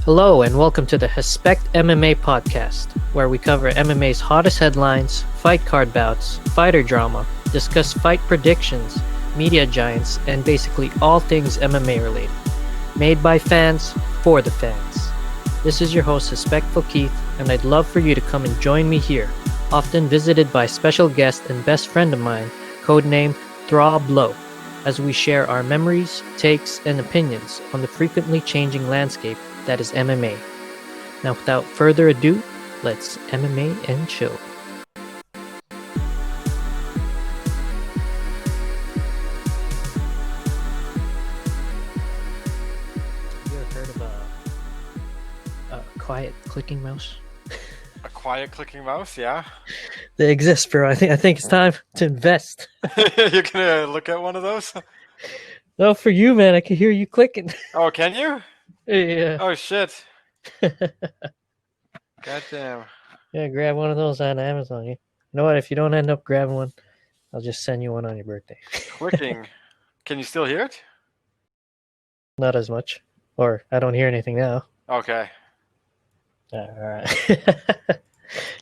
Hello and welcome to the Hespect MMA podcast, where we cover MMA's hottest headlines, fight card bouts, fighter drama, discuss fight predictions, media giants, and basically all things MMA related. Made by fans, for the fans. This is your host, Hespectful Keith, and I'd love for you to come and join me here, often visited by special guest and best friend of mine, codenamed Throb, Lowe, as we share our memories, takes, and opinions on the frequently changing landscape that is MMA. Now, without further ado, let's MMA and chill. Have you ever heard of a quiet clicking mouse? A quiet clicking mouse, yeah. They exist, bro. I think it's time to invest. You're gonna look at one of those? No, for you, man. I can hear you clicking. Oh, can you? Yeah. Oh shit. Goddamn. Yeah, grab one of those on Amazon. You know what? If you don't end up grabbing one, I'll just send you one on your birthday. Clicking. Can you still hear it? Not as much. Or I don't hear anything now. Okay. All right.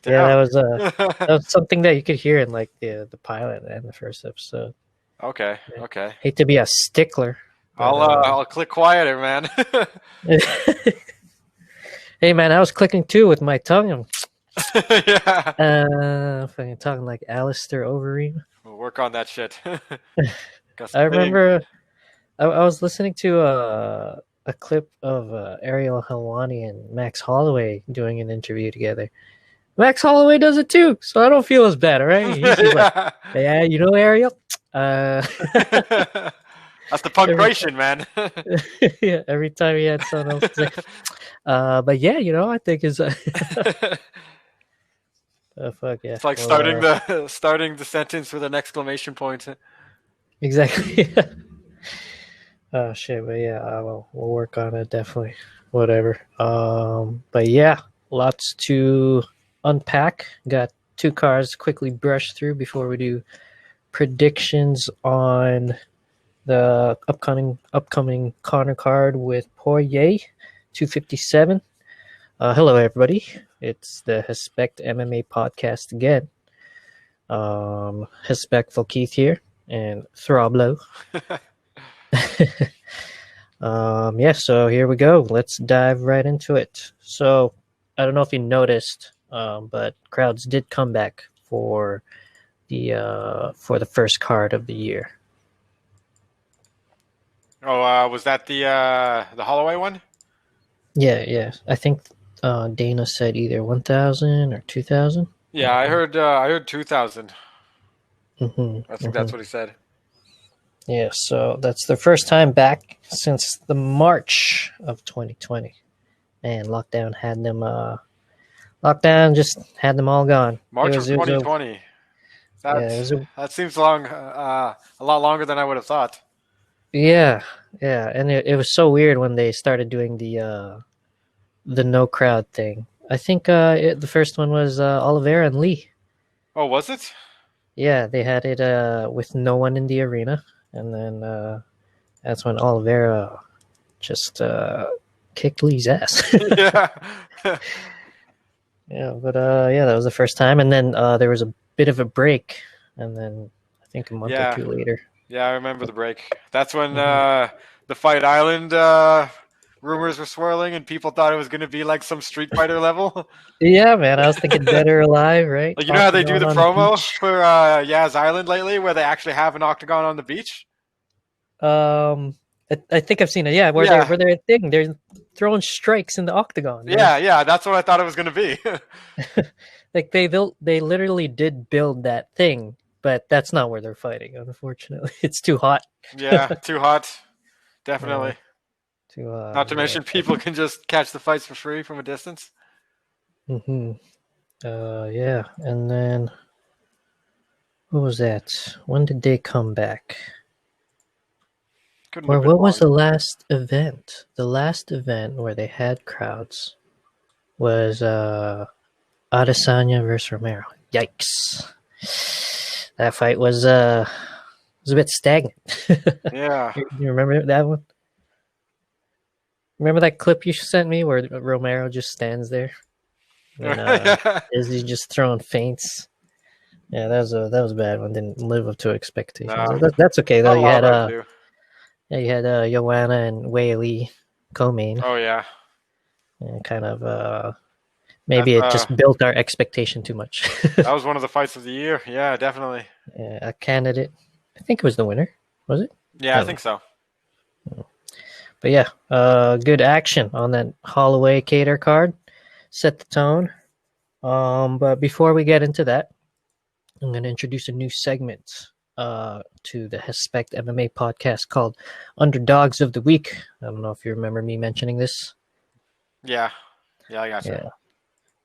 Yeah, that was something that you could hear in like the pilot and the first episode. Okay. Yeah. Okay. Hate to be a stickler. But, I'll click quieter, man. Hey, man, I was clicking too with my tongue. Yeah. Fucking talking like Alistair Overeem. We'll work on that shit. I remember I was listening to a clip of Ariel Helwani and Max Holloway doing an interview together. Max Holloway does it too, so I don't feel as bad, all right? He's just like, yeah, you know, Ariel? That's the punctuation, man. Yeah, every time he had someone else, he's like, but yeah, you know, I think is oh fuck yeah. It's like starting the sentence with an exclamation point. Exactly. Oh shit, but yeah, we'll work on it definitely. Whatever. But yeah, lots to unpack. Got two cards quickly brush through before we do predictions on the upcoming Conor card with Poirier, 257. Hello everybody. It's the Hespect MMA podcast again. Hespectful Keith here and Throb Lowe. Yeah, so here we go. Let's dive right into it. So I don't know if you noticed, but crowds did come back for the first card of the year. Oh, was that the Holloway one? Yeah. I think Dana said either 1,000 or 2,000. Yeah, I heard 2,000. Mm-hmm, I think that's what he said. Yeah, so that's their first time back since the March of 2020, and lockdown just had them all gone. March of 2020. That seems long, a lot longer than I would have thought. Yeah, and it was so weird when they started doing the no crowd thing. I think the first one was Oliveira and Lee. Oh, was it? Yeah, they had it with no one in the arena, and then that's when Oliveira just kicked Lee's ass. Yeah. Yeah, but that was the first time, and then there was a bit of a break, and then I think a month or two later. Yeah, I remember the break. That's when the Fight Island rumors were swirling, and people thought it was going to be like some Street Fighter level. Yeah, man, I was thinking Dead or Alive, right? Like, you know how they do the promo for Yaz Island lately, where they actually have an octagon on the beach? I think I've seen it. Yeah, where they're throwing strikes in the octagon. Right? Yeah, that's what I thought it was going to be. Like they literally did build that thing, but that's not where they're fighting. Unfortunately, it's too hot. Yeah, too hot. Definitely. Not to mention, people can just catch the fights for free from a distance. Mm-hmm. Yeah, and then what was that? When did they come back? Or what was the last event? The last event where they had crowds was Adesanya versus Romero. Yikes! That fight was a bit stagnant. Yeah. You remember that one? Remember that clip you sent me where Romero just stands there and Yeah. Izzy's just throwing feints? Yeah, that was a bad one. Didn't live up to expectations. No, That's okay though. not a You lot had of it do. Joanna and Whaley co-main, Oh yeah, and kind of that's maybe it just built our expectation too much. that was one of the fights of the year. Yeah, definitely. A candidate, I think it was the winner. Was it? Yeah, I I don't think know. so. But yeah, good action on that Holloway Kattar card. Set the tone. But before we get into that, I'm going to introduce a new segment to the Hespect MMA podcast called Underdogs of the Week. I don't know if you remember me mentioning this. Yeah, yeah, I gotcha. Yeah.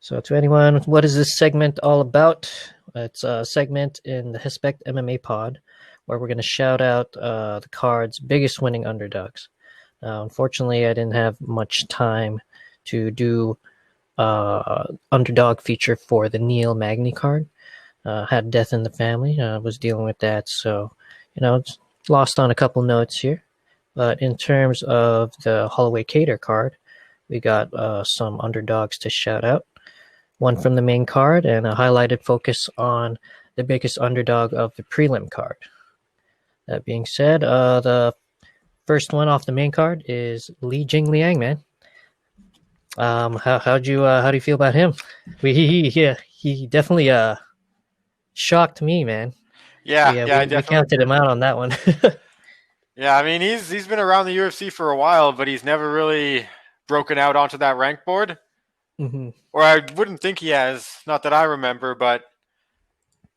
So, to anyone, what is this segment all about? It's a segment in the Hespect MMA pod where we're going to shout out the card's biggest winning underdogs. Unfortunately, I didn't have much time to do underdog feature for the Neil Magny card. Had death in the family. Was dealing with that, so lost on a couple notes here. But in terms of the Holloway Cater card, we got some underdogs to shout out. One from the main card and a highlighted focus on the biggest underdog of the prelim card. That being said, the first one off the main card is Li Jingliang, man. How do you feel about him? He definitely shocked me, man. Yeah, We uh, yeah, I we, we definitely counted agree. him out on that one. Yeah, I mean he's been around the UFC for a while, but he's never really broken out onto that rank board. hmm Or I wouldn't think he has, not that I remember, but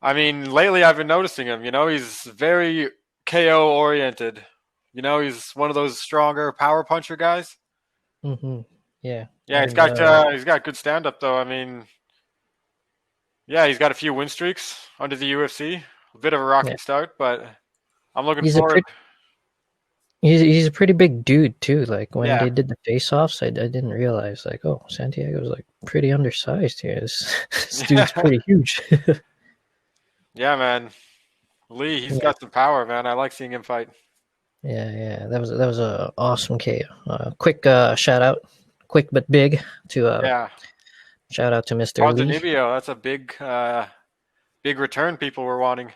I mean lately I've been noticing him. He's very KO oriented. He's one of those stronger power puncher guys. hmm Yeah, Yeah, he's and got he's got good stand up though. I mean, yeah, he's got a few win streaks under the UFC. A bit of a yeah, rocky start, but I'm looking he's a forward. pretty he's a pretty big dude too. Like when Yeah, they did the face-offs, I didn't realize like, oh, Santiago's like pretty undersized here. This dude's yeah, pretty huge. yeah, man. Lee, he's Yeah, got some power, man. I like seeing him fight. yeah. That was a awesome KO. Quick shout out, quick but big to Yeah, shout out to Mr. Lee. Ponzinibbio, that's a big return people were wanting.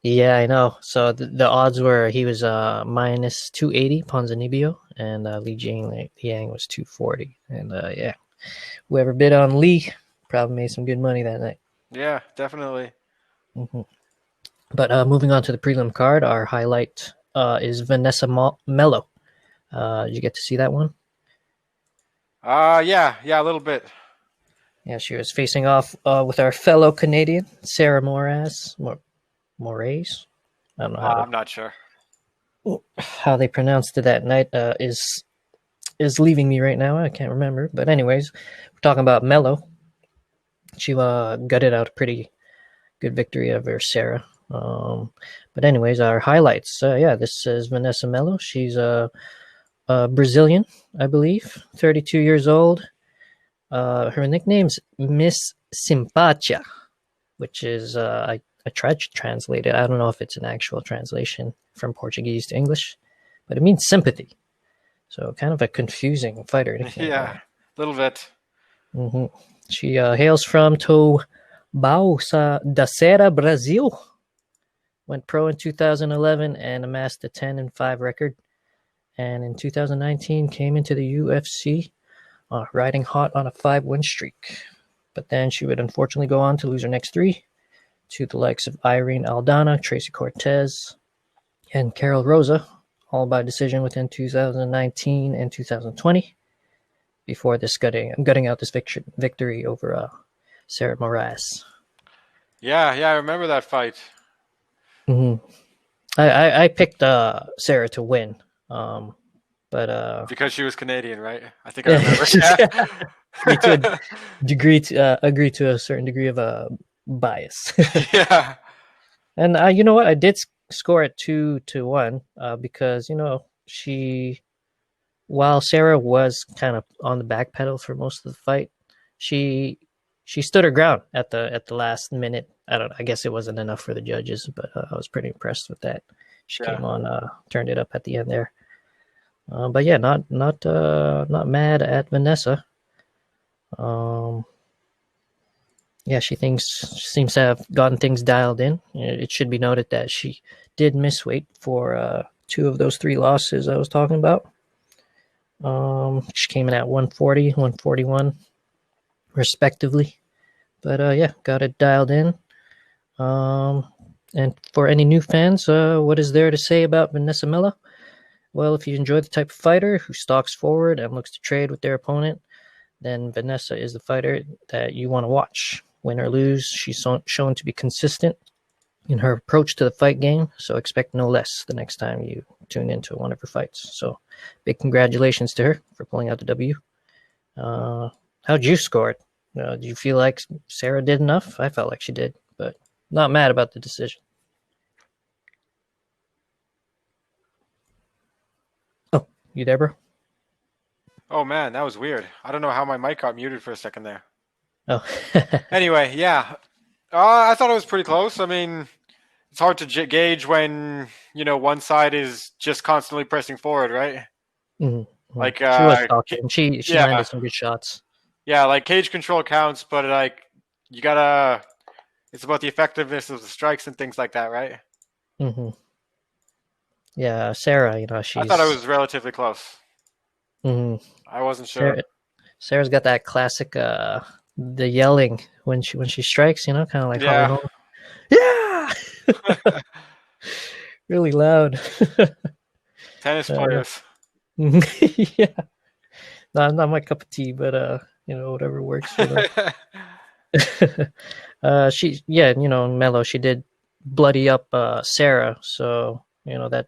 Yeah, I know. So the odds were he was minus 280 Ponzinibbio, and Li Jiang was 240. And yeah, whoever bid on Lee probably made some good money that night. Yeah, definitely. hmm But moving on to the prelim card, our highlight is Vanessa Mello. Did you get to see that one? Yeah, a little bit. Yeah, she was facing off with our fellow Canadian, Sarah Moraes. I don't know I'm not sure. how they pronounced it that night. Is leaving me right now. I can't remember. But anyways, we're talking about Mello. She gutted out a pretty good victory over Sarah. But anyways, our highlights. Yeah, this is Vanessa Mello. She's a Brazilian, I believe, 32 years old. Her nickname's Miss Simpatia, which is I tried to translate it. I don't know if it's an actual translation from Portuguese to English, but it means sympathy. So kind of a confusing fighter nickname Yeah, there. a little bit. hmm She hails from Taboão da Serra, Brazil. Went pro in 2011 and amassed a 10-5 record. And in 2019 came into the UFC, riding hot on a 5-win streak. But then she would unfortunately go on to lose her next three to the likes of Irene Aldana, Tracy Cortez, and Carol Rosa, all by decision within 2019 and 2020. Before this gutting out this victory over Sarah Moraes. Yeah, I remember that fight. Mm-hmm. I picked Sarah to win, but Because she was Canadian, right? I think I remember. Yeah. agree to agree to a certain degree of bias. Yeah. And you know what? I did score it 2-1 because she, while Sarah was kind of on the back pedal for most of the fight, she stood her ground at the last minute. I don't know. I guess it wasn't enough for the judges, but I was pretty impressed with that. She Yeah. came on, turned it up at the end there. But yeah, not mad at Vanessa. Um, yeah, she seems to have gotten things dialed in. It should be noted that she did miss weight for two of those three losses I was talking about. She came in at 140, 141, respectively. But yeah, got it dialed in. Um, and for any new fans, what is there to say about Vanessa Miller? Well, if you enjoy the type of fighter who stalks forward and looks to trade with their opponent, then Vanessa is the fighter that you want to watch. Win or lose, she's shown to be consistent in her approach to the fight game, so expect no less the next time you tune into one of her fights. So, big congratulations to her for pulling out the W. How'd you score it? Do you feel like Sarah did enough? I felt like she did, but not mad about the decision. Oh, you there, bro? Oh man, that was weird. I don't know how my mic got muted for a second there. Oh, Anyway, yeah. I thought it was pretty close. I mean, it's hard to gauge when, one side is just constantly pressing forward, right? mm-hmm. Like, She was talking. She yeah, landed some good shots. yeah, like cage control counts, but like, you gotta, it's about the effectiveness of the strikes and things like that, right? Mm-hmm. Yeah, Sarah. I thought it She's. was relatively close. Mm-hmm. I wasn't sure. Sarah's got that classic the yelling when she strikes, kind of like Holly Yeah. Holm. Yeah, really loud. Tennis uh, players. yeah, not my cup of tea, but whatever works for them. She Mello, she did bloody up Sarah, so that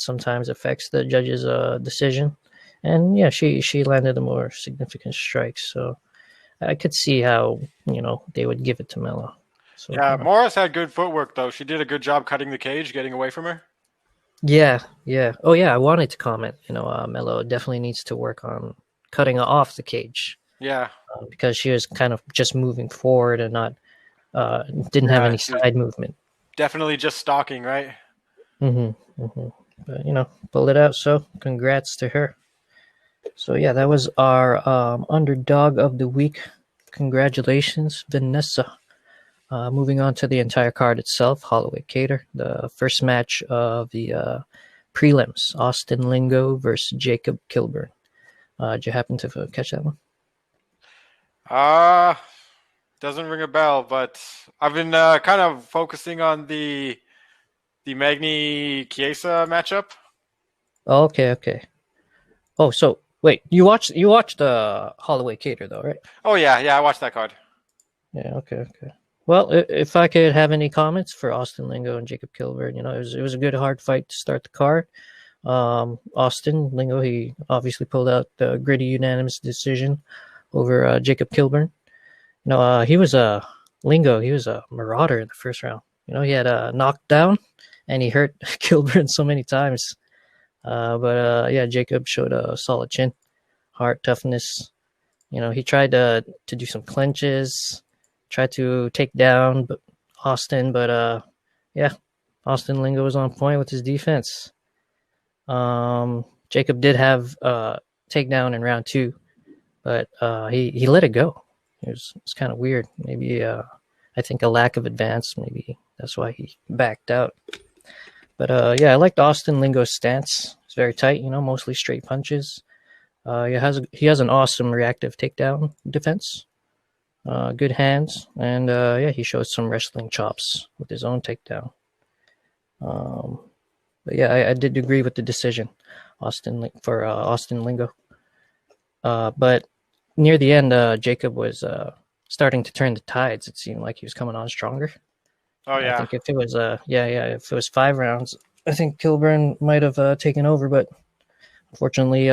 sometimes affects the judge's decision. And yeah, she landed the more significant strikes, so I could see how they would give it to Mello. So Yeah, Morris had good footwork though. She did a good job cutting the cage, getting away from her. yeah. Oh yeah, I wanted to comment. Mello definitely needs to work on cutting off the cage Yeah. because she was kind of just moving forward and not didn't have Yeah, any she was side movement. definitely just stalking, right? But pulled it out. So congrats to her. So yeah, that was our underdog of the week. Congratulations, Vanessa. Moving on to the entire card itself, Holloway Kattar, the first match of the prelims, Austin Lingo versus Jacob Kilburn. Did you happen to catch that one? Uh doesn't ring a bell, but I've been kind of focusing on the Magny Chiesa matchup. Oh, okay. Oh, so wait, you watched Holloway Kattar though, right? Oh yeah, I watched that card. Yeah, okay. Well, if I could have any comments for Austin Lingo and Jacob Kilburn, it was a good hard fight to start the card. Austin Lingo, he obviously pulled out the gritty unanimous decision over Jacob Kilburn. He was a Lingo. He was a marauder in the first round. He had a knockdown, and he hurt Kilburn so many times. But yeah, Jacob showed a solid chin, heart, toughness. He tried to do some clenches, tried to take down Austin, but yeah, Austin Lingo was on point with his defense. Jacob did have takedown in round two, but he let it go. It was kind of weird. Maybe I think a lack of advance. Maybe that's why he backed out. But yeah, I liked Austin Lingo's stance. It's very tight. Mostly straight punches. He has an awesome reactive takedown defense. Good hands, and yeah, he showed some wrestling chops with his own takedown. But yeah, I did agree with the decision, Austin Lingo. But near the end, Jacob was starting to turn the tides. It seemed like he was coming on stronger. Oh I yeah. think if it was if it was 5 rounds, I think Kilburn might have taken over. But unfortunately,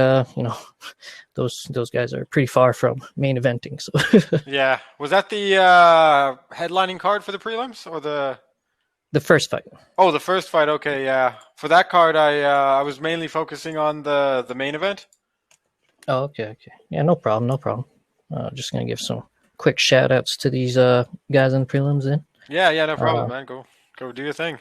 those guys are pretty far from main eventing. So Yeah. Was that the headlining card for the prelims or the the first fight. Oh, the first fight. Okay, yeah. For that card I was mainly focusing on the main event. Oh, okay. Yeah, no problem. Just gonna give some quick shout outs to these guys in the prelims then. Yeah, no problem, Uh, man. Go do your thing.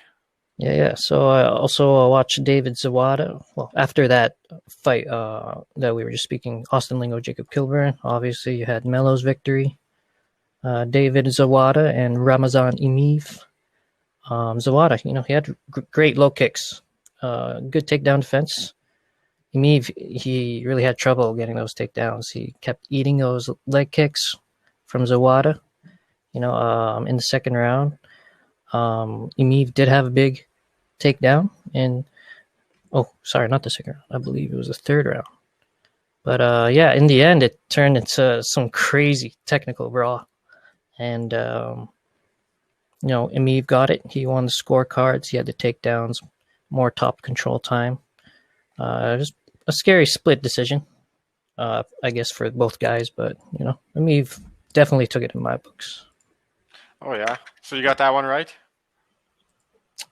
Yeah. So I also watched David Zawada. Well, after that fight that we were just speaking, Austin Lingo, Jacob Kilburn. Obviously, you had Melo's victory. David Zawada and Ramazan Emeev. Zawada, he had great low kicks, good takedown defense. Emeev, he really had trouble getting those takedowns. He kept eating those leg kicks from Zawada. In the second round, Emeev did have a big takedown, and sorry, not the second round. I believe it was the third round. But yeah, in the end, it turned into some crazy technical brawl, and Emeev got it. He won the scorecards. He had the takedowns, more top control time. It was a scary split decision, I guess, for both guys. But Emeev definitely took it in my books. Oh yeah. So you got that one right?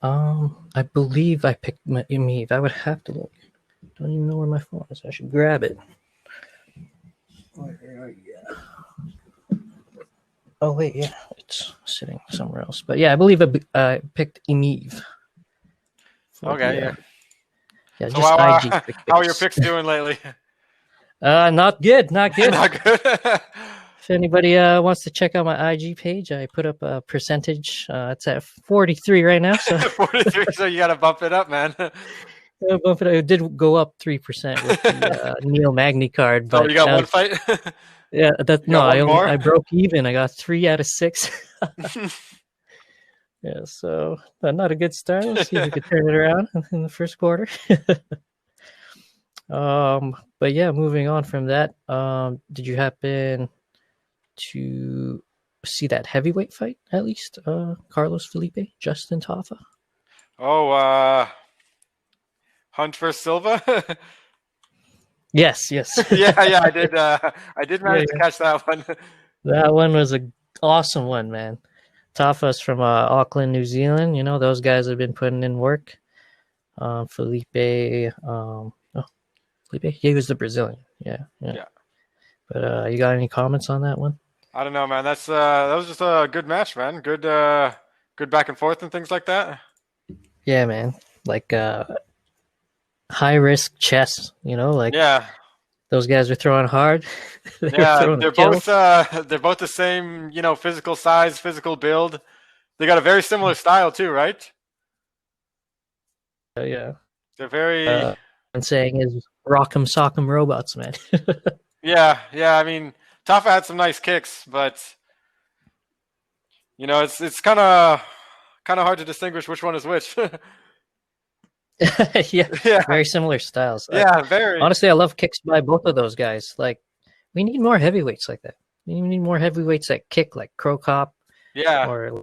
I believe I picked Emeev. I would have to look. Don't even know where my phone is. I should grab it. Oh wait, yeah, it's sitting somewhere else. But yeah, I believe I picked Emeev. Okay, yeah. Yeah, so just IG. how are your picks doing lately? Not good. Not good. Not good. If anybody wants to check out my IG page, I put up a percentage. It's at 43 right now. So 43. So you got to bump it up, man. It did go up 3% with the Neil Magny card. But you got one fight? Yeah, I broke even. I got 3 out of 6. Yeah, so not a good start. Let's see if we can turn it around in the first quarter. But yeah, moving on from that, did you happen to see that heavyweight fight at least? Carlos Felipe, Justin Tafa. Oh, Hunt versus Silva. Yes. yeah, I did. I did manage to catch that one. That one was an awesome one, man. Tafa's from Auckland, New Zealand. Those guys have been putting in work. Felipe, Felipe, he was the Brazilian. Yeah. But you got any comments on that one? I don't know, man. That was just a good match, man. Good back and forth and things like that. Yeah, man. Like high risk chess. Yeah. Those guys are throwing hard. They're both the same, physical size, physical build. They got a very similar style too, right? Yeah. They're very. I'm saying is rock'em sock'em robots, man. Yeah. I mean, Tafa had some nice kicks, but it's kind of hard to distinguish which one is which. Yeah, very similar styles. Yeah, very. Honestly, I love kicks by both of those guys. Like, we need more heavyweights like that. We need more heavyweights that kick, like Crow Cop. Yeah. Or,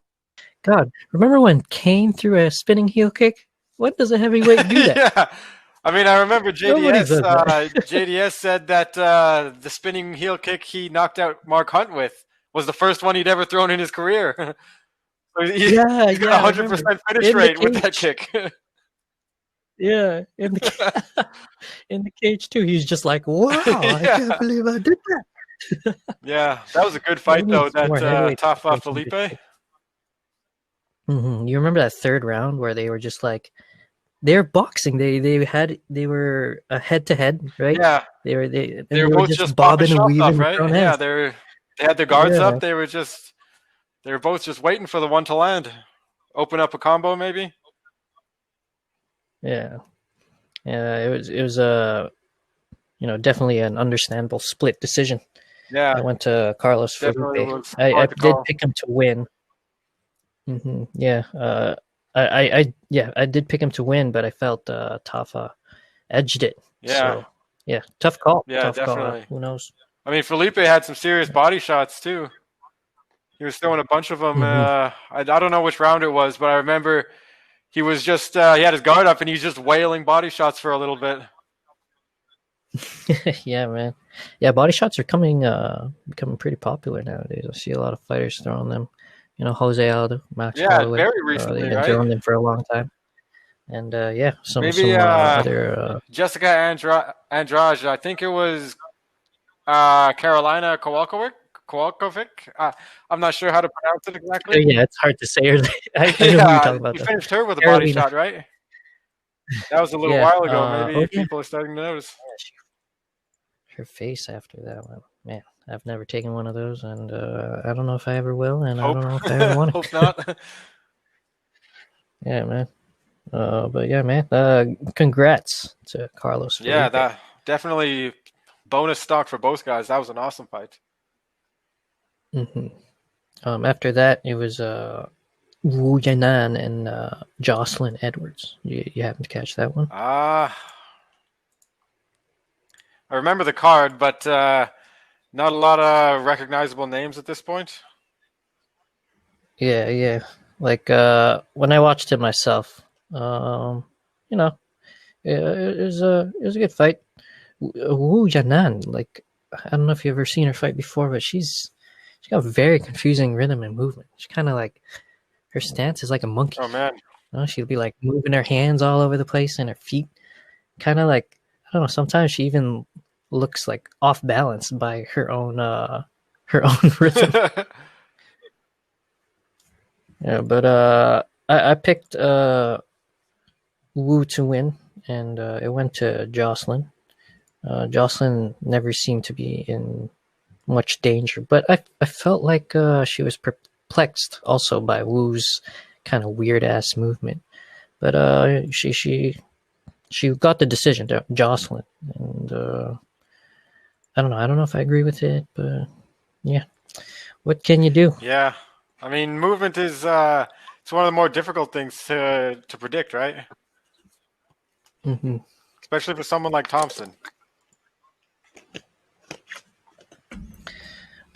God, remember when Kane threw a spinning heel kick? What does a heavyweight do that? Yeah. I mean, I remember JDS said that the spinning heel kick he knocked out Mark Hunt with was the first one he'd ever thrown in his career. So he's got 100% finish rate with that kick. Yeah, in the cage too. He's just like, wow, I can't believe I did that. Yeah, that was a good fight though. That Tafa Felipe. Mm-hmm. You remember that third round where they were just like, they're boxing. They were head to head, right? Yeah, they were both just bobbing and weaving, off, right? Yeah, they had their guards up. They were both just waiting for the one to land, open up a combo maybe. Yeah. It was definitely an understandable split decision. Yeah, I went to Carlos Felipe. I did pick him to win. Mm-hmm. Yeah. I did pick him to win, but I felt Tafa edged it. Yeah. So, yeah, tough call. Yeah, tough definitely. Call. Who knows? I mean, Felipe had some serious body shots too. He was throwing a bunch of them. I don't know which round it was, but I remember he was just he had his guard up and he was just wailing body shots for a little bit. Yeah, man. Yeah, body shots are becoming pretty popular nowadays. I see a lot of fighters throwing them. Jose Aldo, Max Holloway. Very recently, they've been throwing them for a long time. And some other Jessica Andrade. I think it was Carolina Kowalkiewicz. Kowalkovic. I'm not sure how to pronounce it exactly. Yeah, it's hard to say. I know who you're Yeah, talking about he though. finished her with a body Carolina. shot, right? That was a little Yeah. while ago. Oh Maybe yeah. people are starting to notice. Her face after that one. Man, I've never taken one of those, and I don't know if I ever will, and I Hope, don't know if I ever want hope to. not. Yeah, man. But yeah, man. Congrats to Carlos Yeah, Felipe. that definitely bonus stock for both guys. That was an awesome fight. hmm After that, it was Wu Yanan and Jocelyn Edwards. You happen to catch that one? I remember the card, but not a lot of recognizable names at this point. Yeah, yeah. Like when I watched it myself, um, you know, it was a good fight. Wu Yanan, like I don't know if you've ever seen her fight before, but she's got very confusing rhythm and movement. She kind of like her stance is like a monkey. Oh man. You know, she'll be like moving her hands all over the place and her feet, kind of like I don't know. Sometimes she even looks like off balance by her own rhythm. Yeah, but I picked Wu to win, and it went to Jocelyn. Jocelyn never seemed to be in much danger, but I felt like she was perplexed also by Wu's kind of weird ass movement. But she got the decision to Jocelyn, and I don't know. I don't know if I agree with it, but yeah. What can you do? Yeah, I mean, movement is it's one of the more difficult things to predict, right? hmm Especially for someone like Thompson.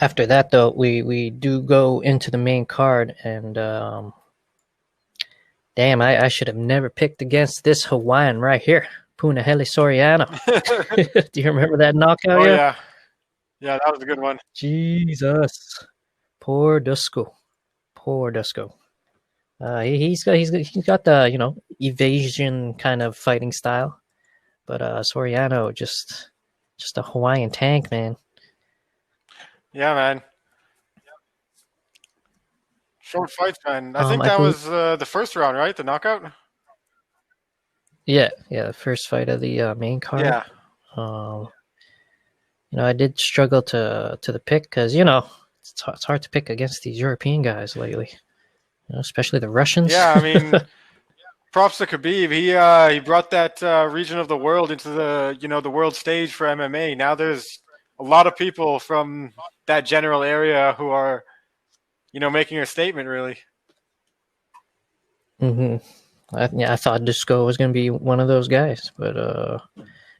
After that, though, we do go into the main card, and damn, I should have never picked against this Hawaiian right here, Punahele Soriano. Do you remember that knockout? Oh Yeah. yeah, yeah, that was a good one. Jesus, poor Dusko, poor Dusko. He's got the evasion kind of fighting style, but Soriano just a Hawaiian tank, man. Yeah, man. Short fights, man. I think I that believe, was the first round, right? The knockout. yeah, the first fight of the main card. Yeah, Um, I did struggle to the pick because it's hard to pick against these European guys lately, especially the Russians. yeah. I mean, props to Khabib. He brought that region of the world into the world stage for MMA. Now there's a lot of people from that general area who are making a statement. Really. hmm I thought Disco was going to be one of those guys, but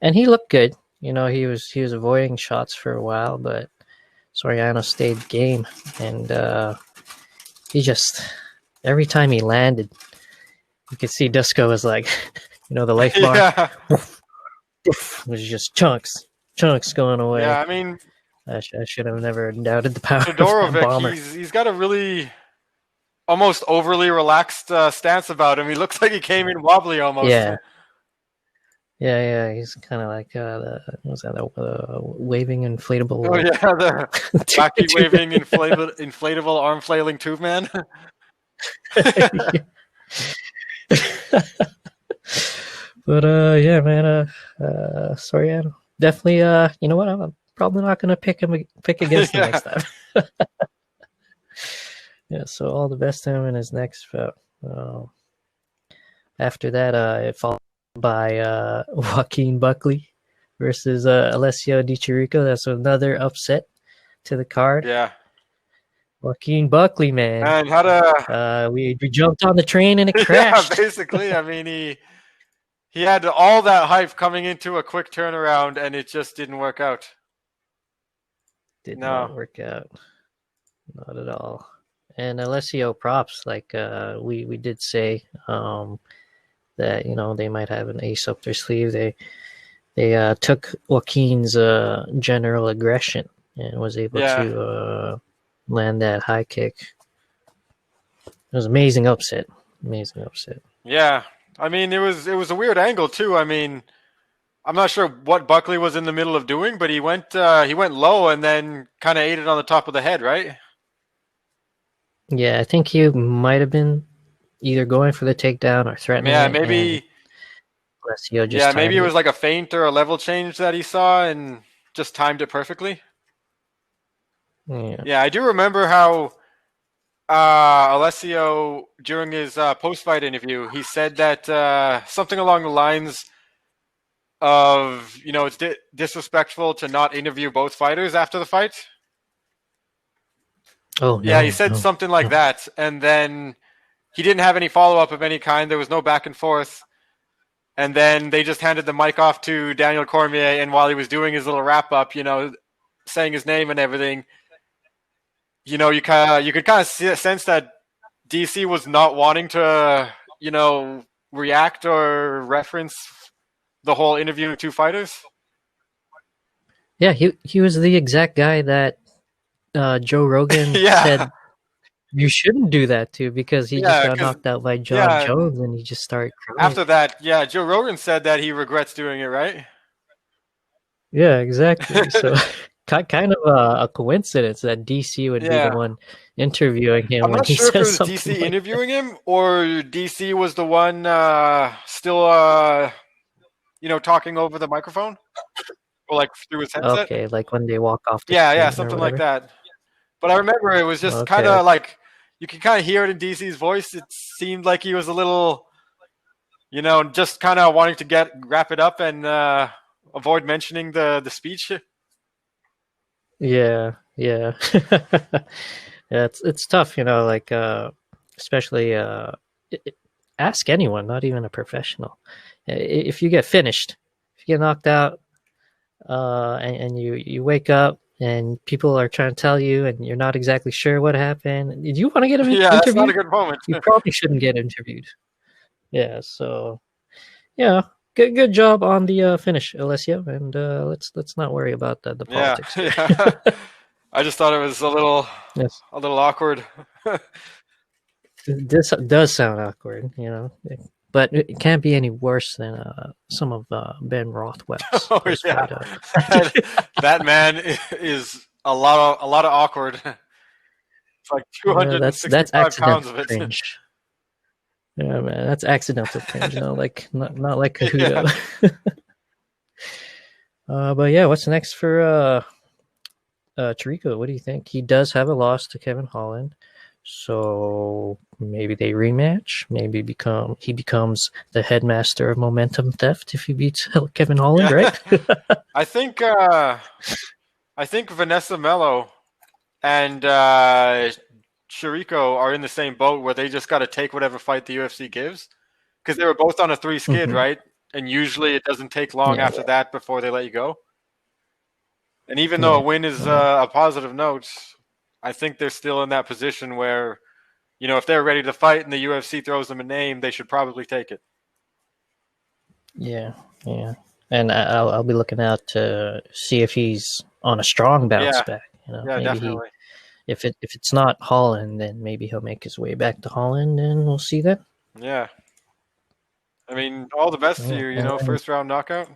and he looked good. He was avoiding shots for a while, but Soriano stayed game, and he just every time he landed, you could see Disco was like, the life bar. Yeah. It was just chunks going away. Yeah. I mean, I should have never doubted the power of that Todorovic, bomber. he's got a really almost overly relaxed stance about him. He looks like he came in wobbly almost. Yeah. He's kind of like what's that? Waving inflatable. Oh yeah, the wacky waving inflatable arm flailing tube man. But yeah, man. Sorry, Adam. Definitely. You know what? I'm probably not gonna pick against him next time. Yeah. So all the best to him in his next bout. After that, it followed by Joaquin Buckley versus Alessio Di Chirico. That's another upset to the card. Yeah. Joaquin Buckley, man. And had a we jumped on the train and it crashed. Yeah, basically. I mean, he had all that hype coming into a quick turnaround, and it just didn't work out. Did not work out. Not at all. And Alessio props, like we did say that they might have an ace up their sleeve. They took Joaquin's general aggression and was able to land that high kick. It was amazing upset. Amazing upset. Yeah. I mean, it was a weird angle too. I mean, I'm not sure what Buckley was in the middle of doing, but he went low and then kind of ate it on the top of the head, right? Yeah, I think he might have been either going for the takedown or threatening Yeah, it, and maybe. Alessio just Yeah, maybe it timed it. was like a feint or a level change that he saw and just timed it perfectly. Yeah. Yeah, I do remember how Alessio, during his post-fight interview, he said that something along the lines of, it's disrespectful to not interview both fighters after the fight. Oh Yeah, he no, said no, something like no. that, and then he didn't have any follow-up of any kind. There was no back and forth. And then they just handed the mic off to Daniel Cormier, and while he was doing his little wrap-up, saying his name and everything, you could kind of sense that DC was not wanting to, react or reference the whole interviewing two fighters. Yeah, he was the exact guy that Joe Rogan Yeah, said you shouldn't do that to because he just yeah, got because knocked out by John yeah, Jones and he just started crying. after that, yeah, Joe Rogan said that he regrets doing it, right? Yeah, exactly. So kind of a coincidence that DC would be the Yeah, one interviewing him I'm when not he sure if it says was something DC like that. interviewing him or DC was the one still, talking over the microphone or like through his headset. Okay, like when they walk off the Yeah, yeah, screen or something like whatever. that. But I remember it was just kind Okay. of like you could kind of hear it in DC's voice. It seemed like he was a little, just kind of wanting to wrap it up and avoid mentioning the speech. Yeah, yeah. Yeah, it's tough, like especially ask anyone, not even a professional. If you get finished, if you get knocked out, and you wake up and people are trying to tell you and you're not exactly sure what happened, did you want to get Yeah, that's not a interviewed? good moment. You probably shouldn't get interviewed. Yeah, so yeah, good job on the finish, Alessio, and let's not worry about the Yeah, politics here. yeah. I just thought it was Yes. a little awkward. This does sound awkward, but it can't be any worse than some of Ben Rothwell's Oh post yeah, fight. that man is a lot of awkward. It's like Yeah, that's 265 pounds accidental of it. cringe. Yeah, man, that's accidental cringe. Like not like Cahuto. Yeah. But yeah, what's next for Chirico? What do you think? He does have a loss to Kevin Holland, so maybe they rematch. Maybe he becomes the headmaster of momentum theft if he beats Kevin Holland, Yeah. right? I think Vanessa Mello and Chirico are in the same boat where they just got to take whatever fight the UFC gives because they were both on a 3 skid, Hmm. right? And usually it doesn't take long Yeah, after that before they let you go. And even though a yeah, win is yeah, a positive note, I think they're still in that position where, if they're ready to fight and the UFC throws them a name, they should probably take it. yeah, yeah. And I'll be looking out to see if he's on a strong bounce Yeah, back. yeah, Maybe he definitely. if it's not Holland, then maybe he'll make his way back to Holland, and we'll see that. Yeah. I mean, all the best to Yeah, you, and then, first round knockout.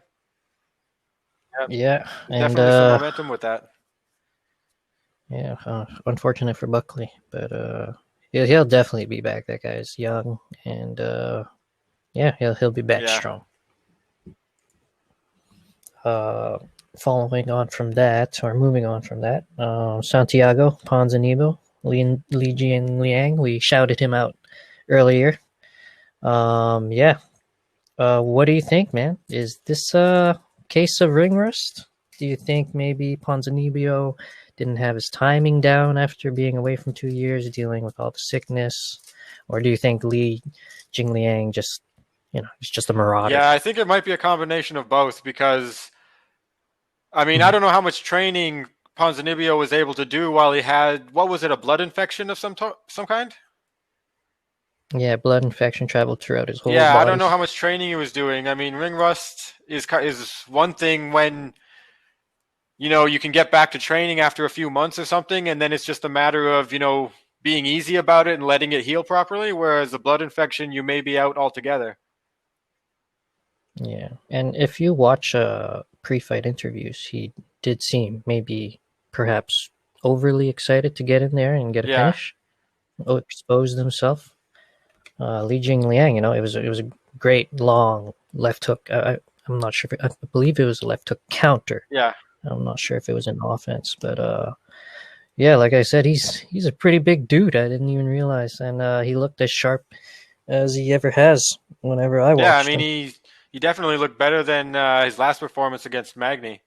Yeah, yeah, and definitely some momentum with that. yeah, unfortunate for Buckley, but he'll definitely be back. That guy's young, and yeah, he'll be back Yeah. strong. Uh, Following on from that, or moving on from that, Santiago Ponzinibbio, Li Jian Liang, we shouted him out earlier. Yeah. What do you think, man? Is this a case of ring rust? Do you think maybe Ponzinibbio didn't have his timing down after being away from 2 years, dealing with all the sickness, or do you think Li Jingliang just, he's just a marauder? Yeah, I think it might be a combination of both because, I mean, I Mhm. don't know how much training Ponzinibbio was able to do while he had, what was it, a blood infection of some kind? Yeah, blood infection traveled throughout his whole Yeah, I don't body. know how much training he was doing. I mean, ring rust is one thing when you can get back to training after a few months or something, and then it's just a matter of being easy about it and letting it heal properly. Whereas a blood infection, you may be out altogether. Yeah, and if you watch pre-fight interviews, he did seem maybe perhaps overly excited to get in there and get a Yeah, finish, expose himself. Li Jingliang, it was a great long left hook. I'm not sure. I believe it was a left hook counter. yeah. I'm not sure if it was an offense, but yeah, like I said, he's a pretty big dude. I didn't even realize, and he looked as sharp as he ever has whenever I Yeah, I watched mean, him. he definitely looked better than his last performance against Magny.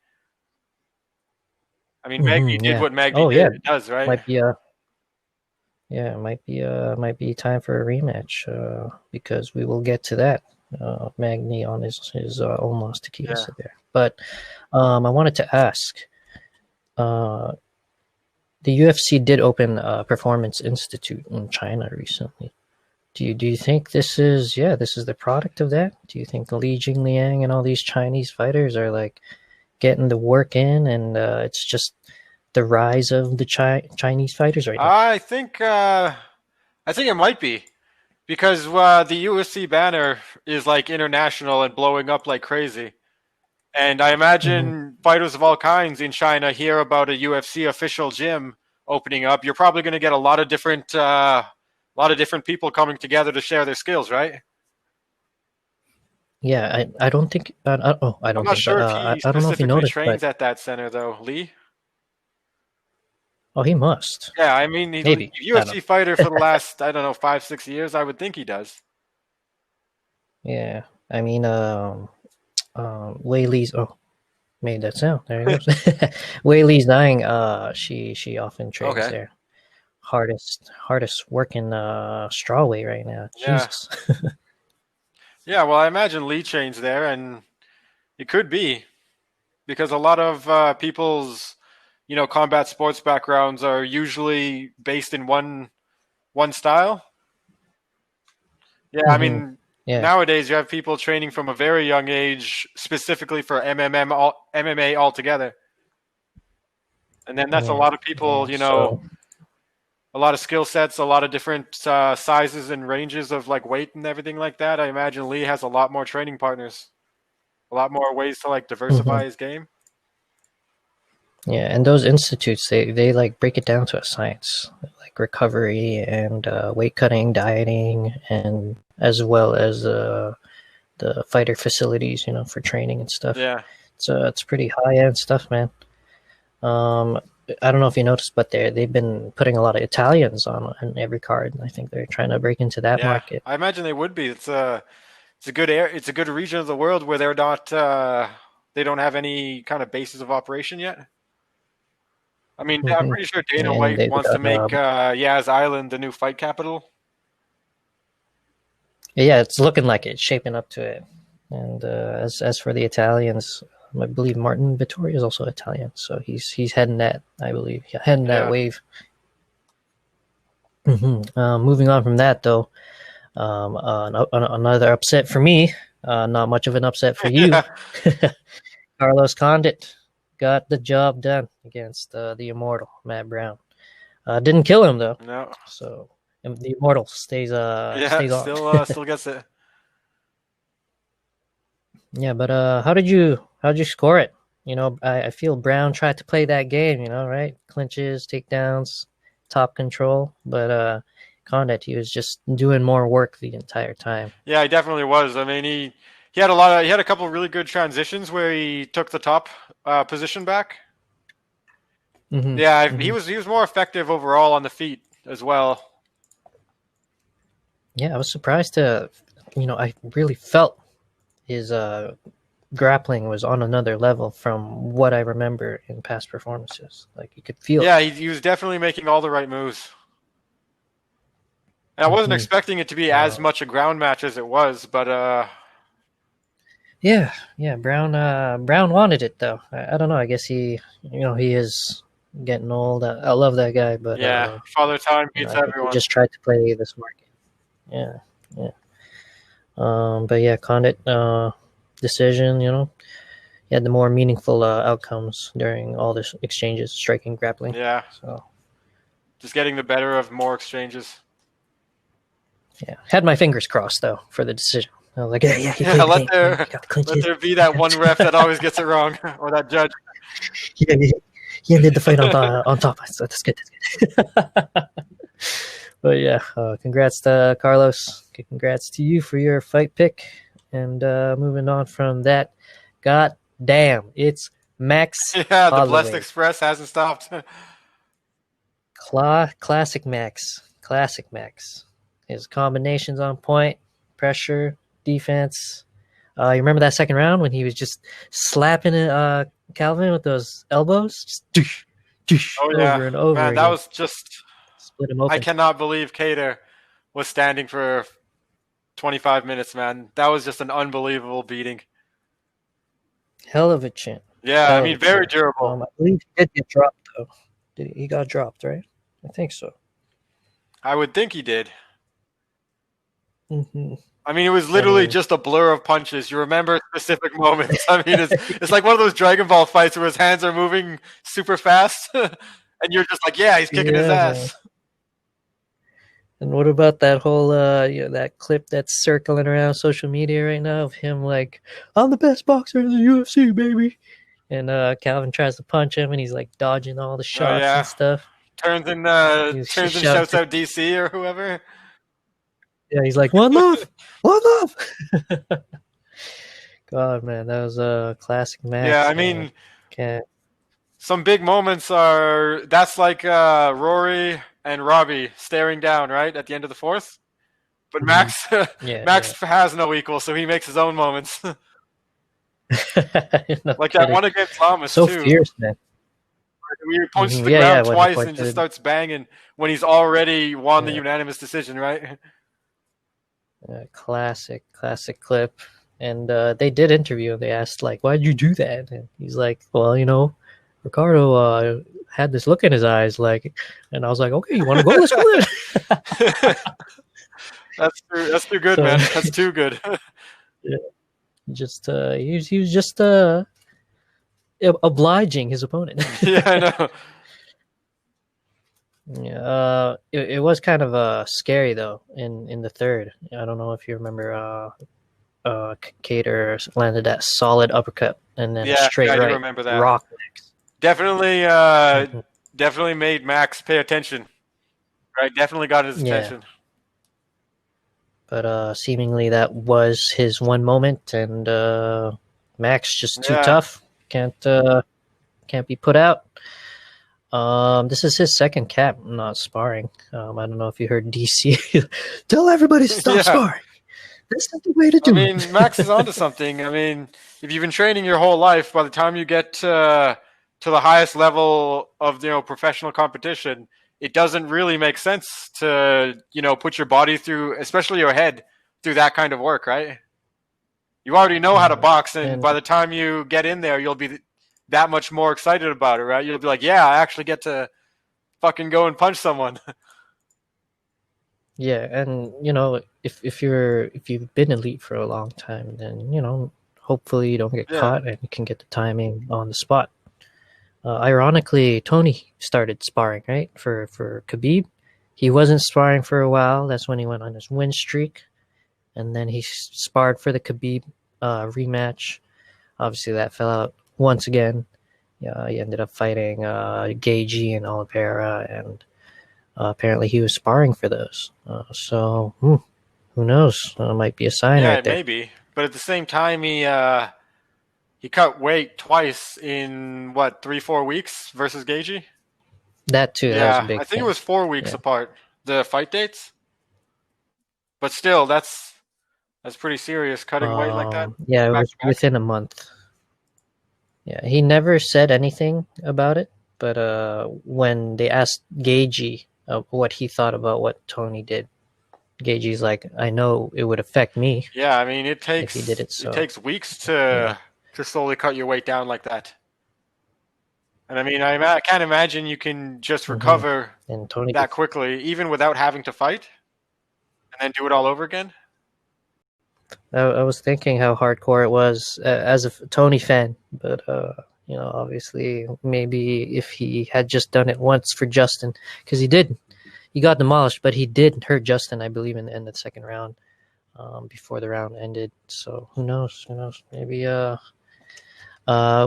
I mean, Magny did Yeah. what Magny Oh yeah, does, right? might be a yeah, might be time for a rematch. Because we will get to that. Magny on his own loss to Yeah. Chiesa there, but I wanted to ask. Uh, the UFC did open a Performance Institute in China recently. Do you think this is the product of that? Do you think Li Jingliang and all these Chinese fighters are like getting the work in, and it's just the rise of the Chinese fighters right now? I think it might be because the UFC banner is like international and blowing up like crazy. And I Hmm. imagine fighters of all kinds in China hear about a UFC official gym opening up. You're probably going to get a lot of different people coming together to share their skills, right? Yeah, I don't think. I I'm don't not think, but sure if he I don't know if you specifically noticed, but trains at that center though, Lee. oh, he must. Yeah, I mean, he's a Maybe, I don't know. UFC fighter for the last, I don't know, 5, 6 years. I would think he does. Yeah, I mean, Wei Li's. Oh, made that sound. There he goes. Wei Li's dying. She often trains Okay. there. Hardest working strawweight right now. Yeah. Jesus. Yeah, well, I imagine Lee trains there, and it could be because a lot of people's, combat sports backgrounds are usually based in one style. Yeah, I Hmm. mean, Yeah. nowadays you have people training from a very young age specifically for MMA altogether. And then that's a Yeah. lot of people, Yeah. So. a lot of skill sets, a lot of different sizes and ranges of like weight and everything like that. I imagine Lee has a lot more training partners, a lot more ways to like Mhm. diversify his game. Yeah, and those institutes, they like break it down to a science, like recovery and weight cutting, dieting, and as well as the fighter facilities, for training and stuff. Yeah. It's pretty high end stuff, man. Um, I don't know if you noticed, but they've been putting a lot of Italians on every card, and I think they're trying to break into that Yeah, market. I imagine they would be. It's a good region of the world where they don't have any kind of bases of operation yet. I mean, I'm Hmm. pretty sure Dana And White they've wants to got make Yaz Island the new fight capital. yeah, it's looking like it's shaping up to it. And as for the Italians, I believe Martin Vittori is also Italian, so he's heading that. I believe heading that Yeah. wave. Moving on from that, though, another upset for me. Not much of an upset for you. Yeah. Carlos Condit got the job done against the immortal Matt Brown. Didn't kill him though, No. so the immortal stays Yeah, stays on. still gets it. Yeah, but how'd you score it? I feel Brown tried to play that game, right? Clinches, takedowns, top control, but Condit, he was just doing more work the entire time. Yeah, he definitely was. I mean, he had a couple of really good transitions where he took the top position back. Hmm. Yeah, Hmm. he was more effective overall on the feet as well. Yeah, I was surprised I really felt his grappling was on another level from what I remember in past performances. Like you could feel it. Yeah, he was definitely making all the right moves. And I wasn't Hmm. expecting it to be as Uh, much a ground match as it was, but yeah, yeah. Brown wanted it though. I don't know. I guess he is getting old. I love that guy, but yeah, Father Time beats I think he everyone. just tried to play this market. Yeah, yeah. But yeah, Condit decision. He had the more meaningful outcomes during all this exchanges, striking, grappling. Yeah, So just getting the better of more exchanges. yeah, had my fingers crossed though for the decision. I was like, yeah, he Yeah, cleaned it. He got the let clinches. there be that one ref that always gets it wrong, or that judge. He ended the fight on top. That's good. But yeah, congrats to Carlos. Congrats to you for your fight pick. And moving on from that, god damn, it's Max Yeah, the Blessed Holloway. Express hasn't stopped. Classic Max. His combinations on point, pressure, defense. You remember that second round when he was just slapping Calvin with those elbows? Just Oh yeah, over and over man, again. that was just. Split him open. I cannot believe Kattar was standing for 25 minutes, man. That was just an unbelievable beating. Hell of a chin. Yeah, I mean, very durable. I believe he did get dropped, though. He got dropped, right? I think so. I would think he did. Mm-hmm. I mean, it was literally just a blur of punches. You remember specific moments. I mean, it's like one of those Dragon Ball fights where his hands are moving super fast, and you're just like, yeah, he's kicking his ass. Man. And what about that whole that clip that's circling around social media right now of him like, I'm the best boxer in the UFC, baby. And Calvin tries to punch him and he's like dodging all the shots and stuff. Turns and shouts out DC or whoever. Yeah, he's like, one love. God, man, that was a classic match. Yeah, I mean, some big moments are, that's like Rory and Robbie staring down, right, at the end of the fourth. But Max has no equal, so he makes his own moments. Like that one against Lamas, so too. Fierce, man. He punches the ground twice and just starts banging when he's already won the unanimous decision, right? Classic clip. And they did interview him. They asked, like, why'd you do that? And he's like, well, you know, Ricardo had this look in his eyes, like, and I was like, okay, you want to go? Let's go. That's too good, man. That's too good. Yeah. Just he was just obliging his opponent. Yeah, I know. Yeah, it was kind of scary though in the third. I don't know if you remember. Kattar landed that solid uppercut and then a straight right. I remember that. Rock next. Definitely made Max pay attention. Right, definitely got his attention. But seemingly that was his one moment, and Max just too tough. Can't be put out. This is his second cap not sparring. I don't know if you heard DC tell everybody to stop sparring. That's not the way to do it. I mean, Max is onto something. I mean, if you've been training your whole life, by the time you get to the highest level of professional competition, it doesn't really make sense to put your body through, especially your head, through that kind of work, right? You already know how to box, and by the time you get in there, you'll be that much more excited about it, right? You'll be like, yeah, I actually get to fucking go and punch someone. Yeah, and if you've been elite for a long time, then hopefully you don't get caught and you can get the timing on the spot. Ironically, Tony started sparring, right, for Khabib. He wasn't sparring for a while. That's when he went on his win streak, and then he sparred for the Khabib rematch. Obviously, that fell out once again. Yeah, he ended up fighting Gagey and Oliveira, and apparently he was sparring for those. So who knows? Might be a sign right there. Yeah, maybe. But at the same time, he cut weight twice in 3-4 weeks versus Gagey. That too. Yeah, that was a big I think it was 4 weeks apart, the fight dates. But still, that's pretty serious, cutting weight like that. Yeah, it was within a month. Yeah, he never said anything about it, but when they asked Gagey what he thought about what Tony did, Gagey's like, I know it would affect me. Yeah, I mean, it takes if he did it, so. It takes weeks to slowly cut your weight down like that. And I mean, I can't imagine you can just recover and Tony that quickly, even without having to fight, and then do it all over again. I was thinking how hardcore it was as a Tony fan, but obviously maybe if he had just done it once for Justin, because he got demolished, but he did hurt Justin, I believe, in the end of the second round. before the round ended. So who knows? Who knows? Maybe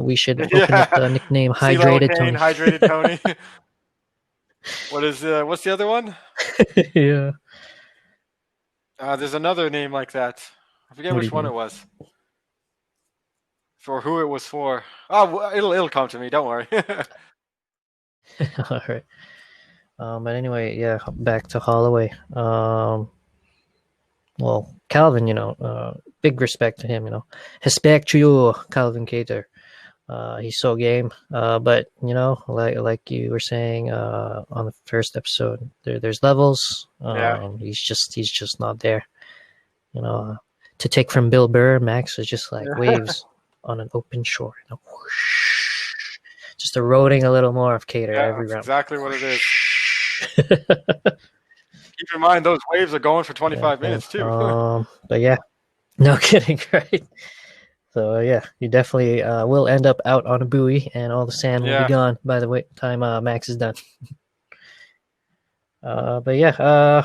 we should open up Yeah. the nickname CeeLo Hydrated Kane, Tony. Hydrated Tony. What's the other one? Yeah. There's another name like that. I forget What do which you one mean? it was. For who it was for. Oh, it'll come to me. Don't worry. All right. But anyway, yeah, back to Holloway. Well, Calvin, big respect to him, Hespectful, Calvin Kattar. He's so game. But like you were saying on the first episode, there's levels. Yeah. He's just not there. To take from Bill Burr, Max was just like waves on an open shore. Whoosh, just eroding a little more of Kattar Yeah, every that's round. exactly what it is. Keep in mind, those waves are going for 25 minutes, too. But yeah, no kidding, right? So yeah, you definitely will end up out on a buoy, and all the sand will be Yeah. gone by the time Max is done. But yeah,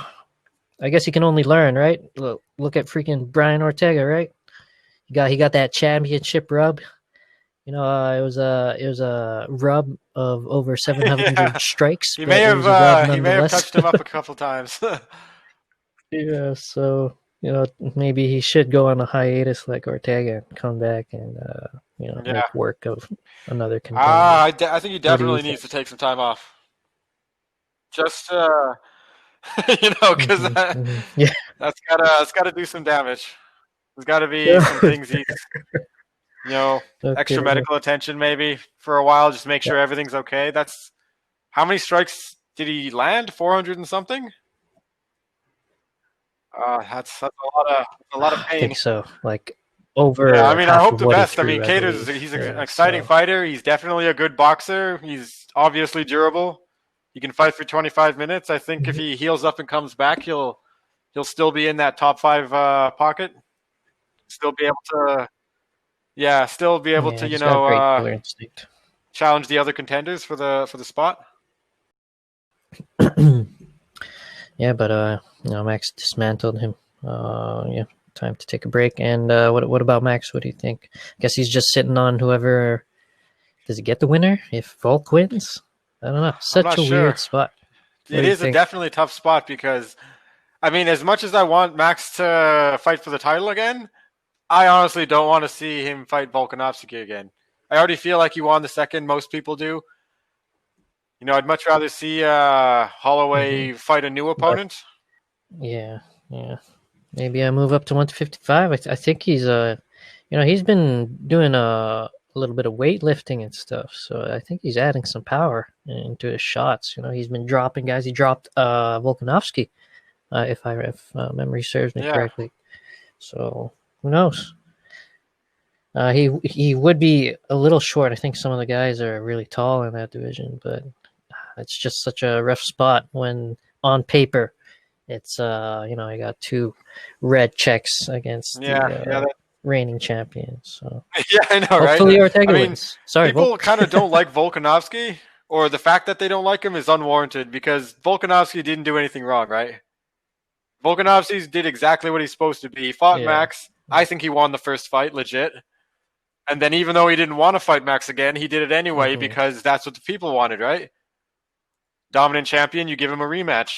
I guess you can only learn, right? Look at freaking Brian Ortega, right? He got that championship rub. It was a rub of over 700 Yeah. strikes, He may but it was a rub have nonetheless. touched him up a couple times. Yeah, so maybe he should go on a hiatus like Ortega and come back and Yeah. make work of another contender. I think he What do you definitely needs think? to take some time off. Just because Yeah. that's gotta do some damage. There's got to be some things he's Okay. extra medical attention maybe for a while, just make sure everything's okay. That's how many strikes did he land? 400 and something. That's a lot of I pain. think so. Like Yeah, I over mean, I half hope of the what he best. I mean, threw, I Cater's believe. he's an Yeah. exciting So fighter. He's definitely a good boxer. He's obviously durable. He can fight for 25 minutes. I think if he heals up and comes back, he'll still be in that top 5 pocket. Still be able to, yeah, still be able to, yeah, he's got great killer instinct. challenge the other contenders for the spot. Yeah, but Max dismantled him. Yeah, time to take a break. And what about Max? What do you think? I guess he's just sitting on whoever. Does he get the winner if Volk wins? I don't know. I'm Such not a weird sure. spot. What It do you is a think? definitely tough spot because, I mean, as much as I want Max to fight for the title again, I honestly don't want to see him fight Volkanovski again. I already feel like he won the second. Most people do. I'd much rather see Holloway fight a new But opponent. yeah, yeah. Maybe I move up to 155. I think he's been doing a little bit of weightlifting and stuff. So I think he's adding some power into his shots. He's been dropping guys. He dropped Volkanovski, if memory serves me Yeah, correctly. So who knows? He would be a little short. I think some of the guys are really tall in that division, but it's just such a rough spot when on paper it's I got 2 red checks against the yeah, reigning champion. So yeah. I know, right? hopefully I Ortega mean, wins. Sorry, people Volk. kind of don't like Volkanovski, or the fact that they don't like him is unwarranted because Volkanovski didn't do anything wrong, right? Volkanovski did exactly what he's supposed to be. He fought Yeah. Max. I think he won the first fight, legit. And then even though he didn't want to fight Max again, he did it anyway Mm-hmm. because that's what the people wanted, right? Dominant champion, you give him a rematch.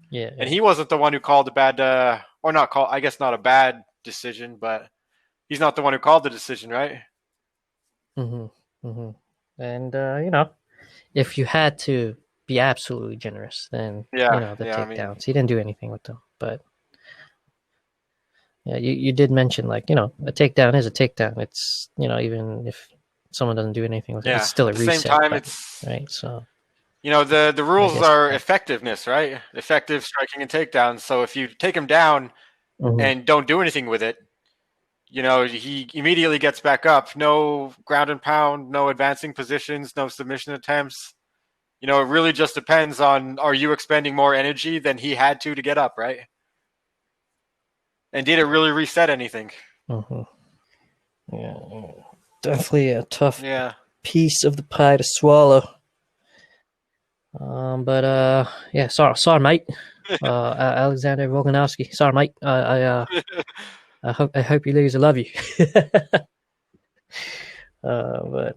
Yeah. And he wasn't the one who called a bad, or not call, I guess not a bad decision, but he's not the one who called the decision, right? Mm-hmm. Mm-hmm. And if you had to be absolutely generous, then Yeah, the yeah. I mean, takedowns. He didn't do anything with them, but yeah, you did mention like a takedown is a takedown. It's even if someone doesn't do anything with it, yeah. it's still a At the same reset time, button, it's right? So the I rules guess. are effectiveness, right? Effective striking and takedowns. So if you take him down Mhm. and don't do anything with it, he immediately gets back up. No ground and pound, no advancing positions, no submission attempts. It really just depends on, are you expending more energy than he had to get up, right? And did it really reset anything? Mhm. Yeah, definitely a tough Yeah. piece of the pie to swallow. But yeah, sorry, mate. Alexander Volkanovski. Sorry, mate. I hope you lose. I love you. But